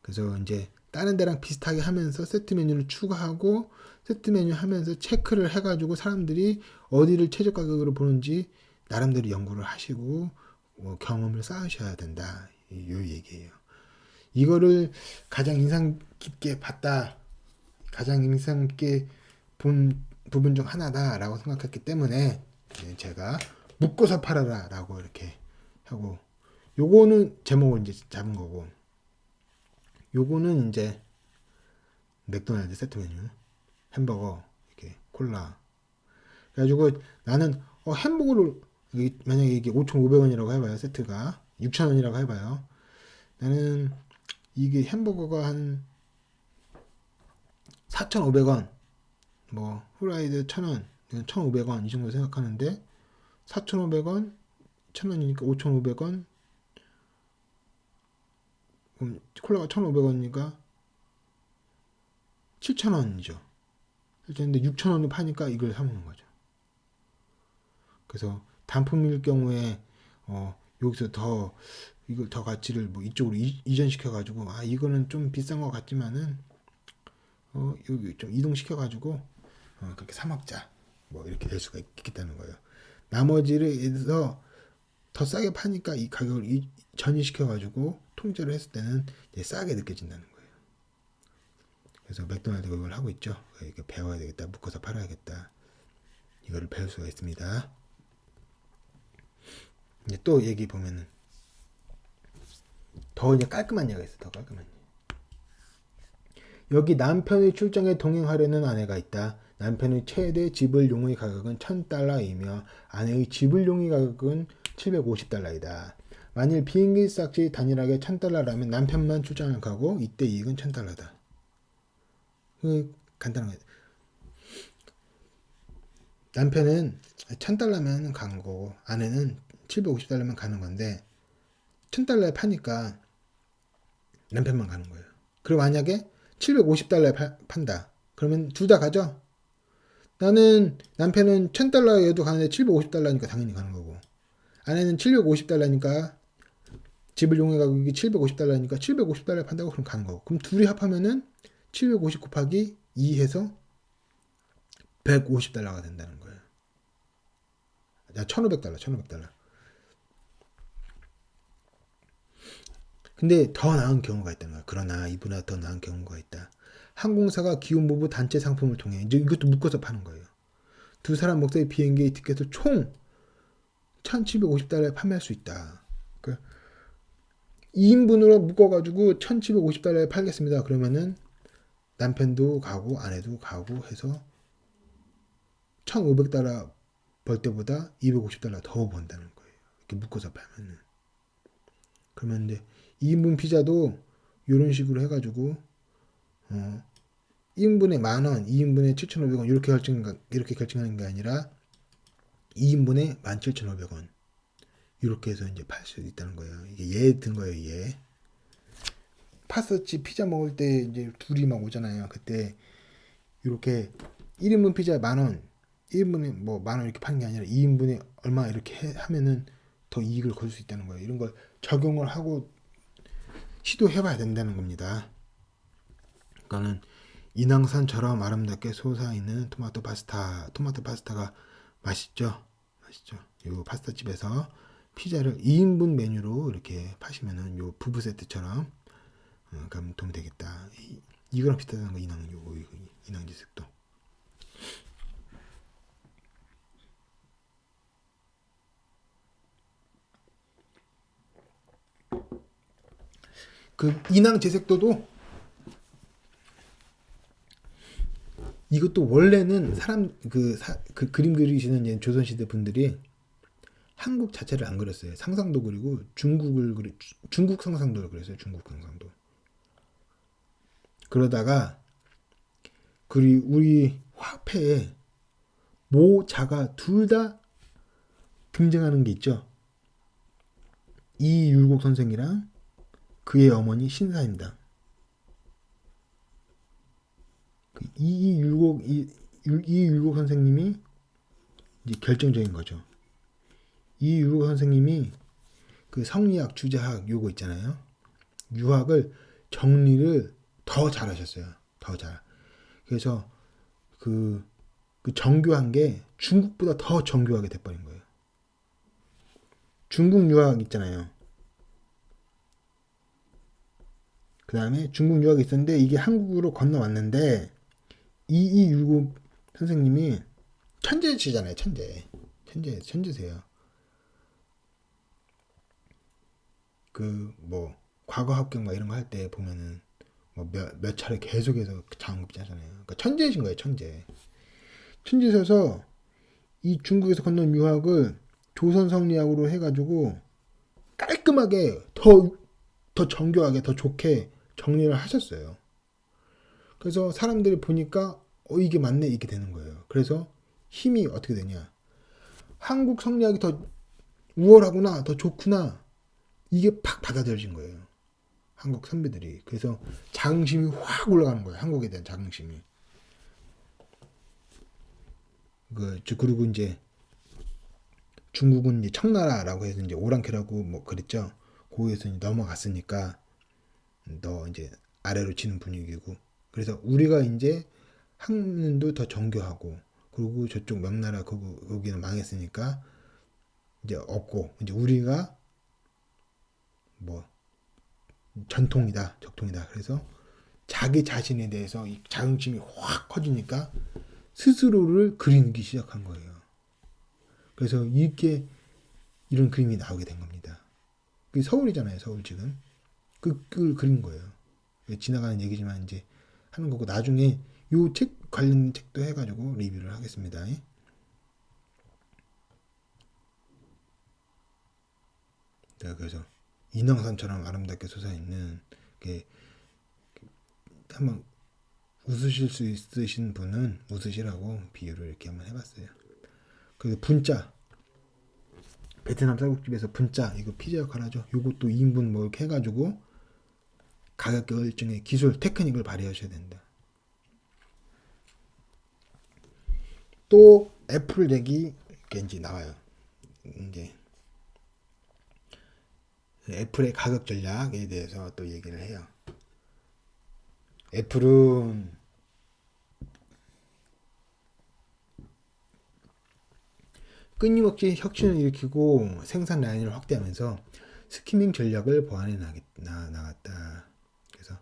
그래서 이제 다른 데랑 비슷하게 하면서 세트 메뉴를 추가하고 세트 메뉴 하면서 체크를 해가지고 사람들이 어디를 최저 가격으로 보는지 나름대로 연구를 하시고 경험을 쌓으셔야 된다. 이 얘기예요. 이거를 가장 인상 깊게 봤다. 가장 인상 깊게 본 부분 중 하나다라고 생각했기 때문에 제가 묶어서 팔아라 라고 이렇게 하고 요거는 제목을 이제 잡은 거고 요거는 이제 맥도날드 세트 메뉴 햄버거 이렇게 콜라 그래가지고 나는 햄버거를 만약에 이게 5,500원이라고 해봐요. 세트가 6,000원이라고 해봐요. 나는 이게 햄버거가 한 4,500원 뭐 후라이드 1,000원 이건 1,500원 이 정도 생각하는데 4,500원 1,000원이니까 5,500원 그럼 콜라가 1,500원이니까 7,000원이죠. 근데 6,000원을 파니까 이걸 사 먹는 거죠. 그래서 단품일 경우에 여기서 더 이걸 더 가치를 뭐 이쪽으로 이전시켜 가지고 이거는 좀 비싼 것 같지만은 여기 좀 이동시켜 가지고 그렇게 사 먹자 뭐 이렇게 될 수가 있겠다는 거예요. 나머지를 해서 더 싸게 파니까 이 가격을 전이시켜 가지고 통제를 했을 때는 이제 싸게 느껴진다는 거예요. 그래서 맥도날드가 이걸 하고 있죠. 이렇게 배워야 되겠다. 묶어서 팔아야겠다. 이거를 배울 수가 있습니다. 이제 또 얘기 보면은 더 이제 깔끔한 얘기가 있어. 더 깔끔한 얘기. 여기 남편의 출장에 동행하려는 아내가 있다. 남편의 최대 지불용의 가격은 $1,000이며 아내의 지불용의 가격은 $750이다. 만일 비행기 싹지 단일하게 $1,000라면 남편만 출장을 가고 이때 이익은 $1,000다. 간단한 거예요. 남편은 $1,000면 가는 거고 아내는 $750면 가는 건데 $1,000에 파니까 남편만 가는 거예요. 그리고 만약에 $750에 판다. 그러면 둘 다 가죠? 나는 남편은 $1,000에도 가는데 $750니까 당연히 가는 거고 아내는 $750니까 지불용의 가격이 $750니까 $750에 판다고 그럼 가는 거고 그럼 둘이 합하면은 750 곱하기 2 해서 $150가 된다는 거예요. 1,500달러. 근데 더 나은 경우가 있다는 거야. 그러나 이보다 더 나은 경우가 있다. 항공사가 기후모브 단체 상품을 통해 이제 이것도 묶어서 파는 거예요. 두 사람 목적의 비행기 티켓을 총 $1,750에 판매할 수 있다. 그 2인분으로 묶어가지고 $1,750에 팔겠습니다. 그러면은 남편도 가고 아내도 가고 해서 $1,500 벌 때보다 $250더 번다는 거예요. 이렇게 묶어서 팔면은. 그러면 이제 2인분 피자도 이런 식으로 해가지고 1인분에 10,000원, 2인분에 7,500원 이렇게 결정하는 게 아니라 2인분에 17,500원 이렇게 해서 이제 팔 수 있다는 거예요. 이게 예에 든 거예요. 예. 파스타집 피자 먹을 때 이제 둘이 막 오잖아요. 그때 이렇게 1인분 피자 10,000원, 1인분에 뭐 10,000원 이렇게 파는 게 아니라 2인분에 얼마 이렇게 하면은 더 이익을 거둘 수 있다는 거예요. 이런 걸 적용을 하고 시도해봐야 된다는 겁니다. 그러니까는 인왕산처럼 아름답게 솟아있는 토마토 파스타가 맛있죠. 요 파스타집에서 피자를 2인분 메뉴로 이렇게 파시면은 요 부부 세트처럼 가면 도움이 되겠다. 이거랑 비슷하다는 거 인왕지색도. 그 인왕제색도도 이것도 원래는 그 그림 그리시는 조선시대 분들이 한국 자체를 안 그렸어요. 상상도 그리고 중국 상상도를 그렸어요. 중국 상상도. 그러다가 우리 화폐에 모, 자가 둘 다 등장하는 게 있죠. 이율곡 선생이랑 그의 어머니 신사임당. 이율곡 선생님이 이제 결정적인 거죠. 이율곡 선생님이 그 성리학, 주자학 요거 있잖아요. 유학을 정리를 더 잘하셨어요. 더 잘. 그래서 그 정교한 게 중국보다 더 정교하게 돼버린 거예요. 중국 유학 있잖아요. 그 다음에 중국 유학이 있었는데 이게 한국으로 건너왔는데 이율곡 선생님이 천재시잖아요. 천재세요. 그 뭐 과거 합격 막 이런 거 할 때 보면은 뭐 몇 차례 계속해서 장급 짜잖아요. 그러니까 천재이신 거예요. 천재셔서 이 중국에서 건너온 유학을 조선 성리학으로 해가지고 깔끔하게 더 정교하게 더 좋게 정리를 하셨어요. 그래서 사람들이 보니까 이게 맞네 이렇게 되는 거예요. 그래서 힘이 어떻게 되냐? 한국 성리학이 더 우월하구나, 더 좋구나 이게 팍 받아들여진 거예요. 한국 선배들이. 그래서 자긍심이 확 올라가는 거예요. 한국에 대한 자긍심이. 그리고 이제 중국은 이제 청나라라고 해서 이제 오랑캐라고 뭐 그랬죠. 거기에서 넘어갔으니까 너 이제 아래로 치는 분위기고. 그래서 우리가 이제 한민도 더 정교하고 그리고 저쪽 명나라 거기는 망했으니까 이제 없고 이제 우리가 뭐 전통이다, 적통이다. 그래서 자기 자신에 대해서 이 자긍심이 확 커지니까 스스로를 그리기 시작한 거예요. 그래서 이런 그림이 나오게 된 겁니다. 그게 서울이잖아요, 서울 지금. 그걸 그린 거예요. 지나가는 얘기지만 이제 하는 거고 나중에 요 책 관련 책도 해가지고 리뷰를 하겠습니다. 그래서 인왕산처럼 아름답게 솟아있는 게 한번 웃으실 수 있으신 분은 웃으시라고 비유를 이렇게 한번 해봤어요. 그리고 분짜 베트남 쌀국집에서 분짜 이거 피자 역할 하죠. 요것도 2인분 뭐 이렇게 해가지고 가격 결정의 기술 테크닉을 발휘하셔야 된다. 또 애플 얘기 이제 나와요. 이제 애플의 가격 전략에 대해서 또 얘기를 해요. 애플은 끊임없이 혁신을 일으키고 생산 라인을 확대하면서 스키밍 전략을 보완해 나갔다. 그래서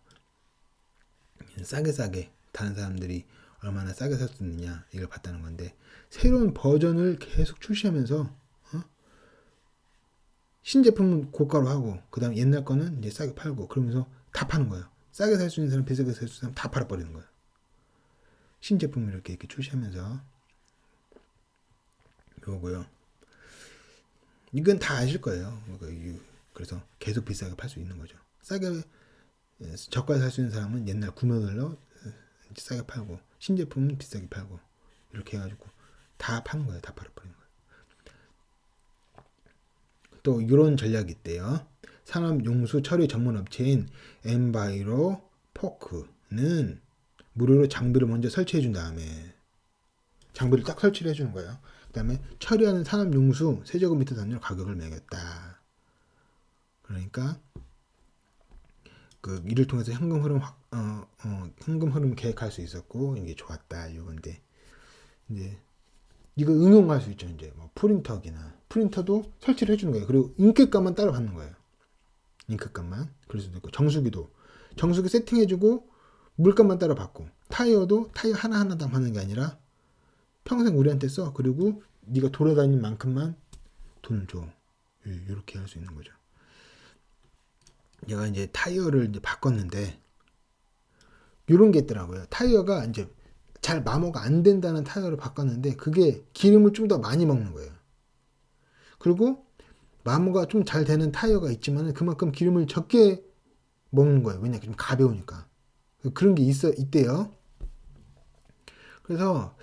싸게 다른 사람들이 얼마나 싸게 살 수 있느냐 이걸 봤다는 건데 새로운 버전을 계속 출시하면서 신제품은 고가로 하고 그 다음 옛날 거는 이제 싸게 팔고 그러면서 다 파는 거예요. 싸게 살 수 있는 사람, 비싸게 살 수 있는 사람 다 팔아버리는 거예요. 신제품을 이렇게 출시하면서 요거고요. 이건 다 아실 거예요. 그래서 계속 비싸게 팔 수 있는 거죠. 저가에 살 수 있는 사람은 옛날 구매별로 싸게 팔고 신제품은 비싸게 팔고 이렇게 해가지고 다 파는 거예요. 다 팔아버리는 거예요. 또 이런 전략이 있대요. 산업용수 처리 전문 업체인 엔바이로 포크는 무료로 장비를 먼저 설치해 준 다음에 장비를 딱 설치를 해주는 거예요. 그 다음에 처리하는 산업용수 세제곱미터 단위로 가격을 매겼다. 그러니까 이를 통해서 현금 흐름 계획할 수 있었고 이게 좋았다 이건데 이제 이거 응용할 수 있죠. 이제 뭐 프린터도 설치를 해주는 거예요. 그리고 잉크값만 따로 받는 거예요. 잉크값만. 그럴 수도 있고 정수기도 정수기 세팅해주고 물값만 따라 받고, 타이어도 타이어 하나하나당 하는 게 아니라 평생 우리한테 써. 그리고 네가 돌아다니는 만큼만 돈을 줘. 이렇게 할 수 있는 거죠. 얘가 이제 타이어를 이제 바꿨는데 이런 게 있더라고요. 타이어가 이제 잘 마모가 안 된다는 타이어를 바꿨는데 그게 기름을 좀 더 많이 먹는 거예요. 그리고 마모가 좀 잘 되는 타이어가 있지만 그만큼 기름을 적게 먹는 거예요. 왜냐면 좀 가벼우니까. 그런 게 있대요. 그래서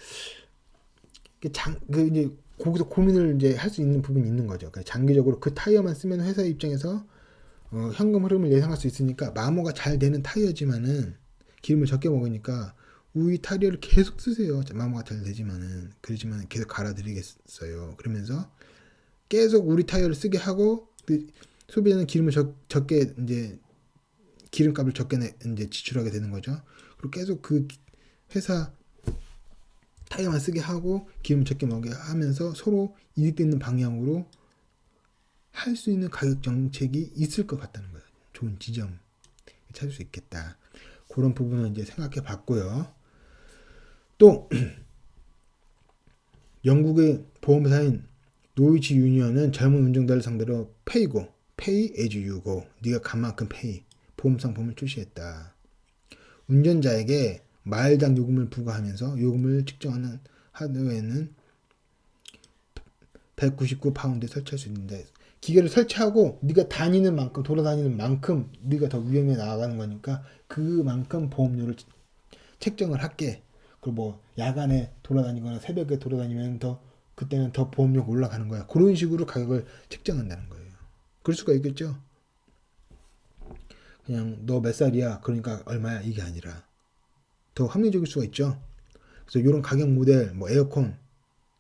이제 거기서 고민을 이제 할 수 있는 부분이 있는 거죠. 그러니까 장기적으로 그 타이어만 쓰면 회사 입장에서 현금 흐름을 예상할 수 있으니까 마모가 잘 되는 타이어지만은 기름을 적게 먹으니까 이 타이어를 계속 쓰세요. 마모가 잘 되지만은 그러지만 계속 갈아드리겠어요. 그러면서 계속 우리 타이어를 쓰게 하고 소비자는 기름을 적게 이제 기름값을 적게 이제 지출하게 되는 거죠. 그리고 계속 그 회사 타이어만 쓰게 하고 기름 적게 먹게 하면서 서로 이익되는 방향으로 할 수 있는 가격 정책이 있을 것 같다는 거예요. 좋은 지점 찾을 수 있겠다. 그런 부분을 이제 생각해 봤고요. 또 영국의 보험사인 노이치 유니언은 젊은 운전자를 상대로 페이고, pay as you go, 네가 간 만큼 페이 보험 상품을 출시했다. 운전자에게 마일당 요금을 부과하면서 요금을 측정하는 하드웨어에는 199파운드에 설치할 수 있는데 기계를 설치하고 네가 다니는 만큼 돌아다니는 만큼 네가 더 위험에 나아가는 거니까 그만큼 보험료를 책정을 할게. 그리고 뭐 야간에 돌아다니거나 새벽에 돌아다니면 그때는 더 보험료가 올라가는 거야. 그런 식으로 가격을 책정한다는 거예요. 그럴 수가 있겠죠. 그냥 너 몇 살이야 그러니까 얼마야 이게 아니라 더 합리적일 수가 있죠. 그래서 이런 가격 모델 뭐 에어컨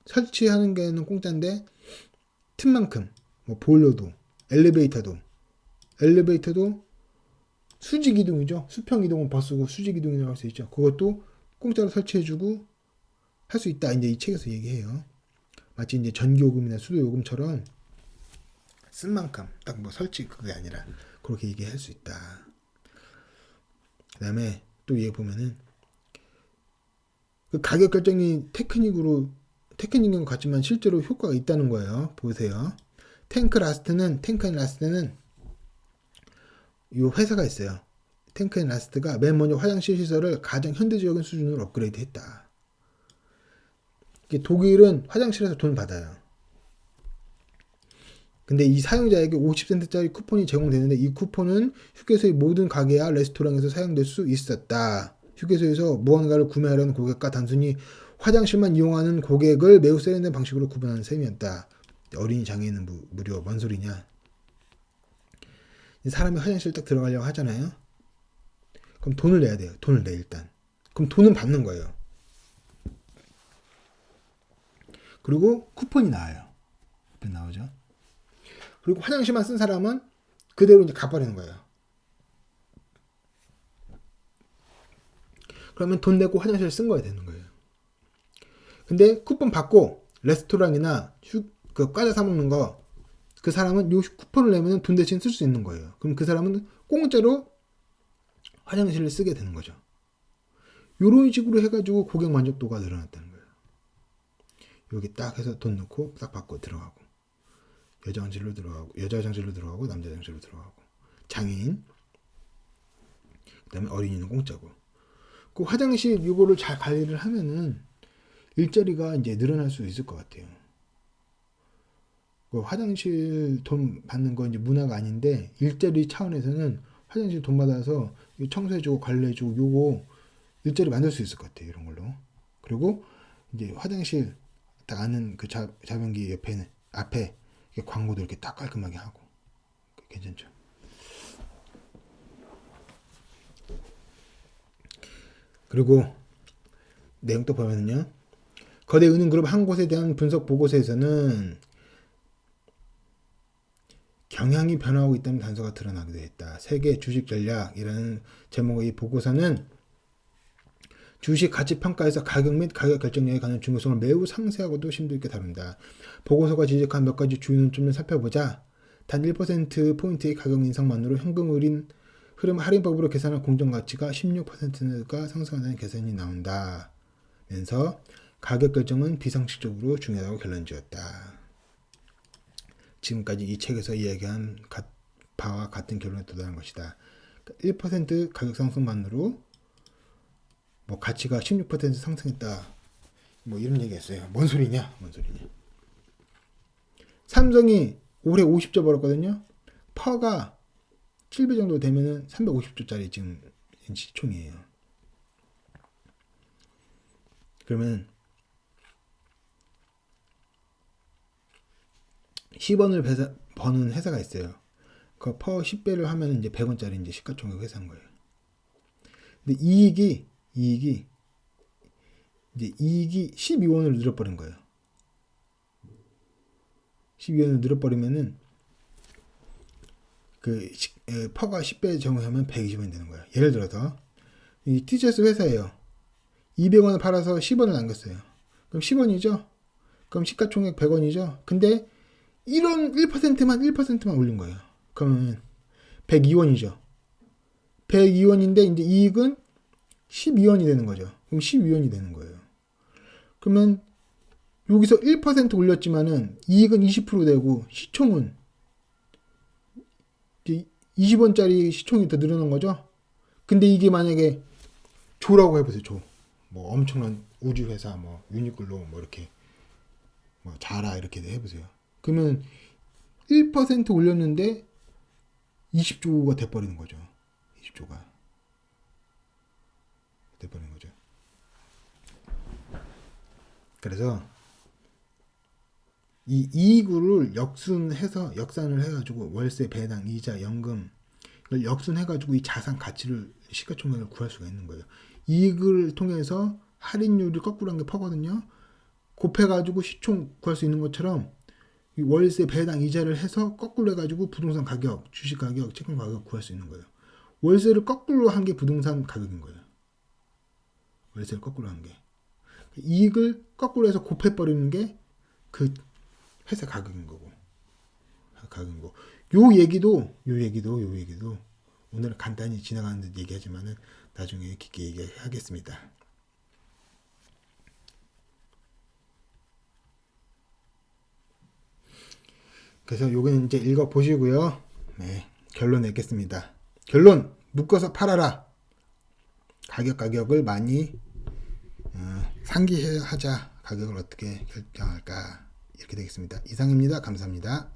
설치하는 게는 공짜인데 틈만큼 뭐 보일러도 엘리베이터도 수직 이동이죠. 수평 이동은 버스고 수직 이동이라고 할 수 있죠. 그것도 공짜로 설치해주고 할 수 있다. 이제 이 책에서 얘기해요. 마치 이제 전기요금이나 수도요금처럼 쓴 만큼 딱 뭐 설치 그게 아니라 그렇게 얘기할 수 있다. 그 다음에 또 얘기 보면은 그 가격 결정이 테크닉인 것 같지만 실제로 효과가 있다는 거예요. 보세요. 탱크앤라스트는 이 회사가 있어요. 탱크앤라스트가 맨 먼저 화장실 시설을 가장 현대적인 수준으로 업그레이드 했다. 독일은 화장실에서 돈 받아요. 근데 이 사용자에게 50센트짜리 쿠폰이 제공되는데 이 쿠폰은 휴게소의 모든 가게와 레스토랑에서 사용될 수 있었다. 휴게소에서 무언가를 구매하려는 고객과 단순히 화장실만 이용하는 고객을 매우 세련된 방식으로 구분하는 셈이었다. 어린이 장애인은 무료. 뭔 소리냐. 사람이 화장실 딱 들어가려고 하잖아요. 그럼 돈을 내야 돼요. 돈을 내 일단. 그럼 돈은 받는 거예요. 그리고 쿠폰이 나와요. 쿠폰 나오죠. 그리고 화장실만 쓴 사람은 그대로 이제 갚아내는 거예요. 그러면 돈 내고 화장실 쓴 거야 되는 거예요. 근데 쿠폰 받고 레스토랑이나 그 과자 사 먹는 거 그 사람은 요 쿠폰을 내면 돈 대신 쓸 수 있는 거예요. 그럼 그 사람은 공짜로 화장실을 쓰게 되는 거죠. 요런 식으로 해가지고 고객 만족도가 늘어났다는 거예요. 여기 딱 해서 돈 넣고 딱 받고 들어가고 여자 화장실로 들어가고 남자 화장실로 들어가고 장애인 그 다음에 어린이는 공짜고 그 화장실 이거를 잘 관리를 하면은 일자리가 이제 늘어날 수 있을 것 같아요. 그 화장실 돈 받는 건 이제 문화가 아닌데 일자리 차원에서는 화장실 돈 받아서 청소해주고 관리해주고 요거 일자리 만들 수 있을 것 같아요. 이런 걸로. 그리고 이제 화장실 딱 아는 그 자변기 옆에는 앞에 광고도 이렇게 딱 깔끔하게 하고 괜찮죠. 그리고 내용 또 보면은요. 거대 은행그룹 한 곳에 대한 분석 보고서에서는 경향이 변화하고 있다는 단서가 드러나기도 했다. 세계 주식 전략이라는 제목의 이 보고서는 주식 가치 평가에서 가격 및 가격 결정력에 관한 중요성을 매우 상세하고도 심도 있게 다룬다. 보고서가 지적한 몇 가지 주요 논점을 살펴보자. 단 1%포인트의 가격 인상만으로 현금 흐름 할인법으로 계산한 공정가치가 16%가 상승한다는 계산이 나온다. 면서 가격 결정은 비상식적으로 중요하다고 결론지었다. 지금까지 이 책에서 이야기한 바와 같은 결론에 도달한 것이다. 1% 가격 상승만으로 뭐 가치가 16% 상승했다. 뭐 이런 얘기했어요. 뭔 소리냐? 뭔 소리냐? 삼성이 올해 50조 벌었거든요. 퍼가 7배 정도 되면은 350조짜리 지금 시총이에요. 그러면 10원을 버는 회사가 있어요. 그 퍼 10배를 하면 이제 100원짜리 이제 시가총액 회사인 거예요. 근데 이익이 이제 이익이 12원으로 늘어버린 거예요. 12원으로 늘어버리면은 그 퍼가 10배 적용하면 120원 되는 거예요. 예를 들어서 이 티셔츠 회사예요. 200원을 팔아서 10원을 남겼어요. 그럼 10원이죠? 그럼 시가총액 100원이죠? 근데 이런 1%만 올린 거예요. 그러면 102원이죠. 102원인데 이제 이익은 12원이 되는 거죠. 그럼 12원이 되는 거예요. 그러면 여기서 1% 올렸지만은 이익은 20% 되고 시총은 20원짜리 시총이 더 늘어난 거죠. 근데 이게 만약에 조라고 해보세요. 조. 뭐 엄청난 우주 회사, 뭐 유니클로, 뭐 이렇게 뭐 자라 이렇게 해보세요. 그러면 1% 올렸는데 20조가 돼버리는 거죠. 20조가 돼버리는 거죠. 그래서 이 이익을 역산을 해가지고 월세, 배당, 이자, 연금 이걸 역순해가지고 이 자산 가치를 시가총액을 구할 수가 있는 거예요. 이익을 통해서 할인율이 거꾸로 한 게 퍼거든요. 곱해가지고 시총 구할 수 있는 것처럼 이 월세, 배당, 이자를 해서 거꾸로 해가지고 부동산 가격, 주식 가격, 채권 가격 구할 수 있는 거예요. 월세를 거꾸로 한 게 부동산 가격인 거예요. 월세를 거꾸로 한 게. 이익을 거꾸로 해서 곱해버리는 게 그 회사 가격인 거고. 가격인 거. 요 얘기도 오늘은 간단히 지나가는 듯 얘기하지만은 나중에 깊게 얘기하겠습니다. 그래서 요거는 이제 읽어 보시고요. 네, 결론 내겠습니다. 결론 묶어서 팔아라. 가격을 많이 상기하자. 가격을 어떻게 결정할까 이렇게 되겠습니다. 이상입니다. 감사합니다.